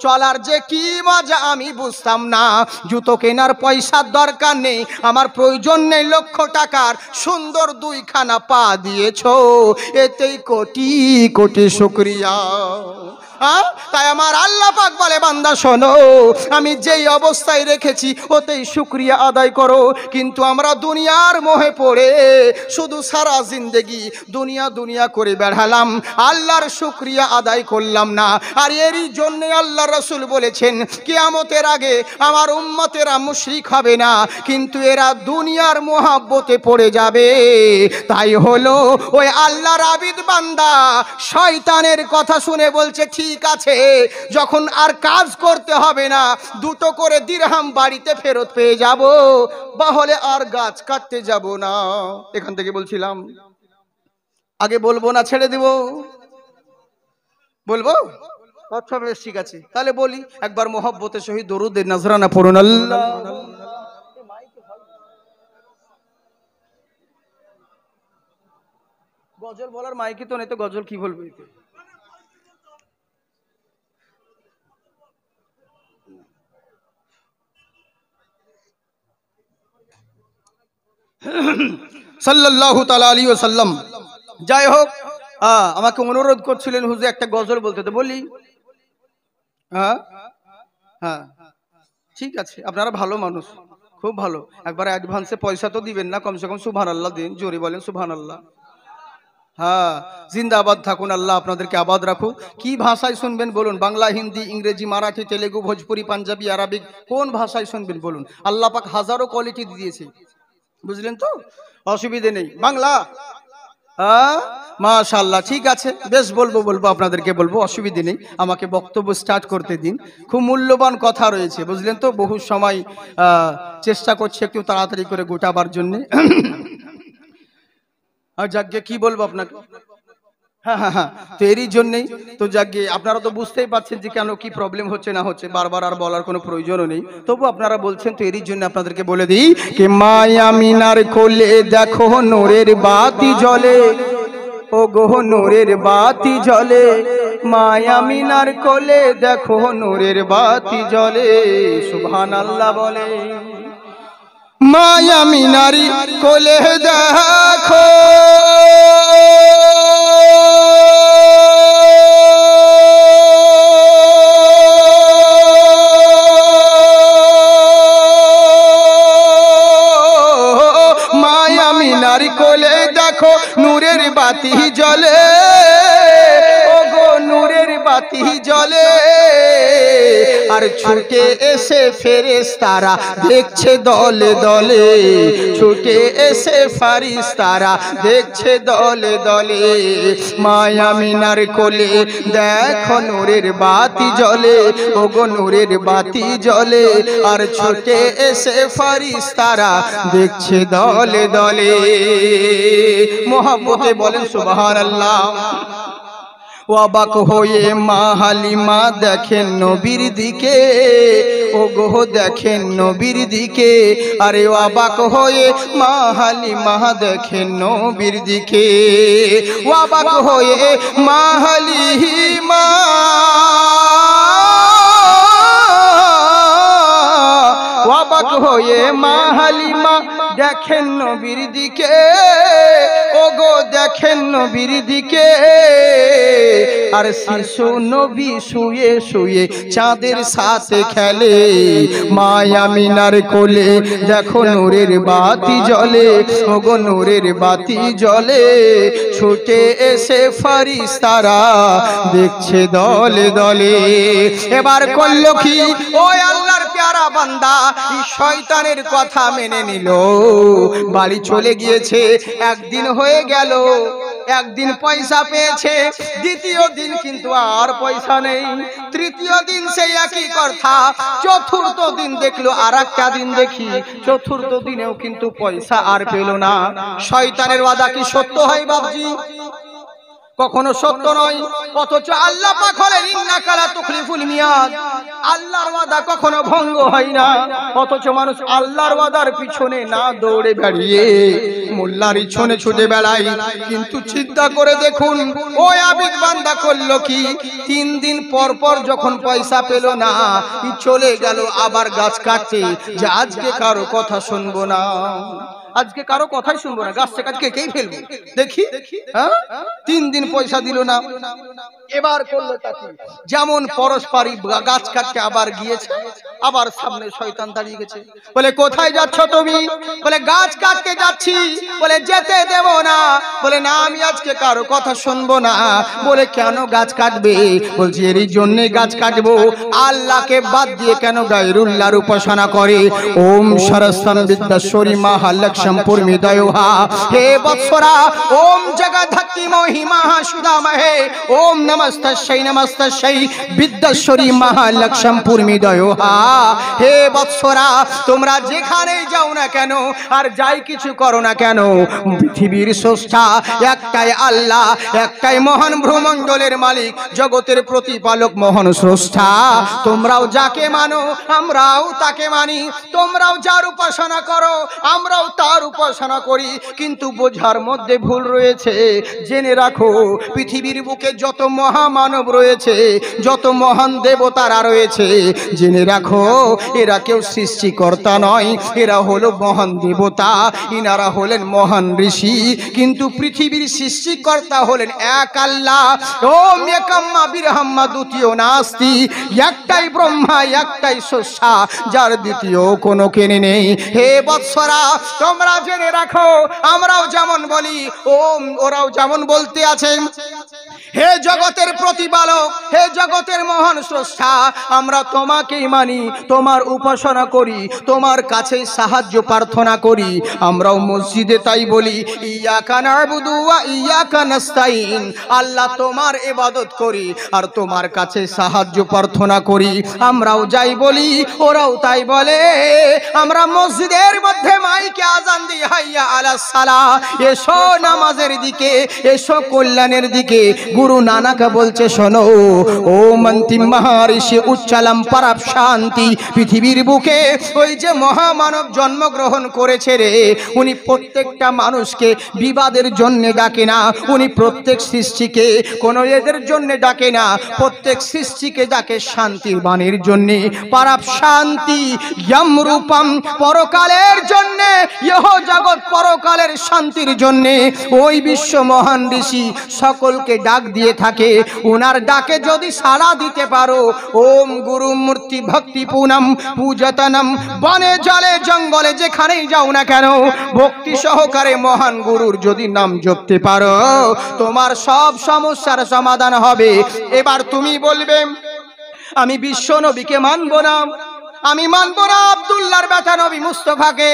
চলার যে কি মজা আমি বুঝতাম না। জুতো কেনার পয়সার দরকার নেই, আমার প্রয়োজন নেই লক্ষ টাকার, সুন্দর দুইখানা পা দিয়েছো, এতেই কোটি কোটি শুকরিয়া। তাই আমার আল্লাহ পাক বলে, বান্দা শোনো, আমি যেই অবস্থায় রেখেছি ওতেই শুকরিয়া আদায় করো। কিন্তু আমরা দুনিয়ার মোহে পড়ে শুধু সারা জিন্দেগি দুনিয়া দুনিয়া করে বেড়ালাম, আল্লাহর শুকরিয়া আদায় করলাম না। আর এরই জন্যে আল্লাহ রাসূল বলেছেন, কিয়ামতের আগে আমার উম্মতেরা মুশরিক হবে না, কিন্তু এরা দুনিয়ার মোহাব্বতে পড়ে যাবে। তাই হলো ওই আল্লাহর আবিদ বান্দা শয়তানের কথা শুনে বলছে, ঠিক আছে, যখন আর কাজ করতে হবে না, দুটো করে দিরহাম বাড়িতে ফেরত পেয়ে যাব, তাহলে আর গাছ কাটতে যাব না। এখান থেকে বলছিলাম, আগে বলবো না ছেড়ে দেব? বলবো? আচ্ছা বেশ, ঠিক আছে, তাহলে বলি একবার মোহব্বতের সহিত দরুদ নজরানা পড়ুন। আল্লাহ গজল বলার মাইকে তো নেই, তো গজল কি বলবো? সাল্লাল্লাহু তাআলা আলাইহি ওয়াসাল্লাম। যাই হোক, আমাকে অনুরোধ করছিলেন হুজুর একটা গজল বলতে, তো বলি। হ্যাঁ হ্যাঁ ঠিক আছে, আপনারা ভালো মানুষ, খুব ভালো। একবার অ্যাডভান্সে পয়সা তো দিবেন না, কমসে কম সুবহানাল্লাহ দিন, জোরে বলেন সুবহানাল্লাহ। হ্যাঁ, জিন্দাবাদ থাকুন, আল্লাহ আপনাদেরকে আবাদ রাখুক। কি ভাষায় শুনবেন বলুন? বাংলা, হিন্দি, ইংরেজি, মারাঠি, তেলেগু, ভোজপুরি, পাঞ্জাবি, আরবিক, কোন ভাষায় শুনবেন বলুন? আল্লাহ পাক হাজারো কোয়ালিটি দিয়েছে, বুঝলেন তো? অসুবিধে নেই। বাংলা, মাশাআল্লাহ, ঠিক আছে, বেশ বলবো আপনাদেরকে বলবো, অসুবিধে নেই। আমাকে বক্তব্য স্টার্ট করতে দিন। খুব মূল্যবান কথা রয়েছে, বুঝলেন তো? বহু সময় চেষ্টা করছি একটু তাড়াতাড়ি করে গোটাবার জন্যে। আর যাকে কি বলবো আপনাকে, হ্যাঁ, তো এরই জন্যেই তো যাকে আপনারা তো বুঝতেই পারছেন যে কেন কি প্রবলেম হচ্ছে না হচ্ছে, বারবার আর বলার কোনো প্রয়োজনও নেই। তবু আপনারা বলছেন, তো এরই জন্য আপনাদেরকে বলে দিই কি মায়া মিনার কোলে দেখো নূরের বাতি জ্বলে, ও গো নূরের বাতি জ্বলে, মায়া মিনার কোলে দেখো নূরের বাতি জ্বলে, সুবহানাল্লাহ বলে। মায়া মিনারি কোলে দেখো মায়া মিনারি কোলে দেখো নূরের বাতি জ্বলে, ও গো নূরের বাতি জ্বলে, আর ছুটে এসে ফেরেশতারা দেখছে দলে দলে, ছুটে এসে ফারিস্তারা দেখছে দলে দলে, মায়া মিনার কোলে দেখো নূরের বাতি জ্বলে, ও গো নূরের বাতি জ্বলে, আর ছুটে এসে ফারিস্তারা দেখছে দলে দলে। মোহাম্মদে বলেন সুবহানাল্লাহ। অবাক হয়ে মা হালিমা দেখেন নবীর দিকে, ও গো দেখেন নবীর দিকে, আরে অবাক হয়ে মা হালিমা দেখেন নবীর দিকে, অবাক হয়ে মা হালিমা অবাক হয়ে মা হালিমা দেখেন নবীর দিকে, ও গো দেখেন নবীর দিকে, আর শিশু নবী শুয়ে শুয়ে চাঁদের সাথে খেলে, মায়া মিনার কোলে দেখো নূরের বাতি জ্বলে, ও গো নূরের বাতি জ্বলে, ছুটে এসে ফারিস্তারা দেখছে দলে দলে। এবার করল কি ওই আল্লাহর প্যারা বান্দা, শয়তানের কথা মেনে নিল, বাড়ি চলে গিয়েছে। একদিন হয়ে গেল, একদিন পয়সা পেয়েছে, দ্বিতীয় দিন কিন্তু আর পয়সা নেই, তৃতীয় দিন সেই একই কথা, চতুর্থ দিন দেখলো আর একটা দিন দেখি, চতুর্থ দিনেও কিন্তু পয়সা আর পেল না। শয়তানের ওয়াদা কি সত্য হয় বাবজি? কখনো সত্য নয়। অথচ আল্লাহ পাক বলেন ইন্নাকা লা তুখলিফুল মিয়াদ, আল্লাহর ওয়াদা কখনো ভঙ্গ হয় না। অথচ মানুষ আল্লাহর ওয়াদার পিছনে না দৌড়ে বেরিয়ে মোল্লার পিছনে ছুটে বেড়ায়। কিন্তু চিন্তা করে দেখুন ওই আবিদ বান্দা করলো কি, 3 দিন পর পর যখন পয়সা পেল না, চলে গেল আবার গাছ কাটতে, যে আজকে কারো কথা শুনবো না, আজকে কারো কথাই শুনবো না, গাছ থেকে আজকে কেই ফেলবো দেখি। 3 দিন পয়সা দিল না, এবার করলো তাকে যেমন পরস্পরই গাছ কাটতে আবার গিয়েছে, আবার সামনে শয়তান দাঁড়িয়ে গেছে, বলে কোথায় যাচ্ছ তুমি? বলে গাছ কাটতে যাচ্ছি। বলে যেতে দেব না। বলে না, আমি আজকে কারো কথা শুনবো না। বলে কেন গাছ কাটবে? বলছি এরই জন্য গাছ কাটবো, আল্লাহকে বাদ দিয়ে কেন গায়রুল্লাহর উপাসনা করে। ওম সরস্বতী বিদ্যাশ্বরী মহালক্ষ্মী পূর্মিদয়োহা, হে বৎসরা ওম জগদ্ধাত্রী মহিমা সুদামহে, ওম নমঃ নমস্তস্যৈ নমস্তস্যৈ বিদ্যাশ্বরী মহালক্ষ্মী পূর্মিদয়োহা। হে বৎসরা, তোমরা যেখানেই যাও না কেন আর যাই কিছু করো না কেন, পৃথিবীর স্রষ্টা একটাই আল্লাহ, একটাই মহান ভ্রমণ্ডলের মালিক, জগতের প্রতিপালক মহান স্রষ্টা। তোমরাও যাকে মানো আমরাও তাকে মানি, তোমরাও যার উপাসনা করো আমরাও তার উপাসনা করি, কিন্তু বোঝার মধ্যে ভুল রয়েছে। জেনে রাখো, পৃথিবীর বুকে যত মহামানব রয়েছে, যত মহান দেবতারা রয়েছে, জেনে রাখো এরা কেউ সৃষ্টিকর্তা নয়, এরা হলো মহান দেবতা, ইনারা হলেন মহান ঋষি। কিন্তু পৃথিবীর সৃষ্টিকর্তা হলেন এক আল্লাহ। ওম একাম্মা বিরহাম্মা, দ্বিতীয় নাস্তি, একটাই ব্রহ্মা, একটাই স্রষ্টা, যার দ্বিতীয় কোনো কেনে নেই। হে বৎসরা, তোমরা জেনে রাখো, আমরাও যেমন বলি ওরাও যেমন বলতে আছে, হে জগতের প্রতিপালক, হে জগতের মহান স্রষ্টা, আমরা তোমাকেই মানি, তোমার উপাসনা করি, তোমার কাছে সাহায্য প্রার্থনা করি। আমরাও মসজিদে তাই বলি, ইয়াকা না'বুদু ওয়া ইয়াকা নাস্তাইন, আল্লাহ তোমার ইবাদত করি আর তোমার কাছে সাহায্য প্রার্থনা করি। আমরাও যাই বলি ওরাও তাই বলে। আমরা মসজিদের মধ্যে মাইকে আজান দিই, হাইয়া আলাস সালাহ, এসো নামাজের দিকে, এসো কল্যাণের দিকে। গুরু নানক বলছে, শোনো ও মন্তিম মহারিষি উচ্চালাম পরাপ শান্তি, পৃথিবীর বুকে ওই যে মহামানব জন্মগ্রহণ করেছে রে, উনি প্রত্যেকটা মানুষকে বিবাদের জন্য ডাকে না, উনি প্রত্যেক সৃষ্টিকে কোনো এদের জন্য ডাকে না, প্রত্যেক সৃষ্টিকে ডাকে শান্তির বাণীর জন্য। পরাপ শান্তি ইয়ম রূপম, পরকালের জন্য, ইহ জগৎ পরকালের শান্তির জন্য ওই বিশ্ব মহান ঋষি সকলকে ডাক দিয়ে থাকে। উনার ডাকে যদি সাড়া দিতে পারো, ওম গুরু মূর্তি ভক্তি পুনম পূজতনম, বনে জলে জঙ্গলে যেখানেই যাও না কেন, ভক্তি সহকারে মহান গুরুর যদি নাম জপতে পারো, তোমার সব সমস্যার সমাধান হবে। এবার তুমি বলবে, আমি বিশ্ব নবীকে মানবো না, আমি মানবো না আব্দুল্লাহর বেটা নবী মুস্তাফাকে,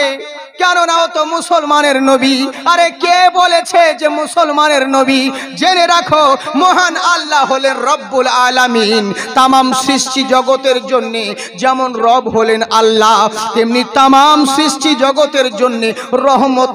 কেননা ও তো মুসলমানের নবী। আরে কে বলেছে যে মুসলমানের নবী? জেনে রাখো, মহান আল্লাহ হলেন রব্বুল আলামিন। তামাম সৃষ্টি জগতের জন্য যেমন রব হলেন আল্লাহ, তেমনি তামাম সৃষ্টি জগতের জন্য রহমত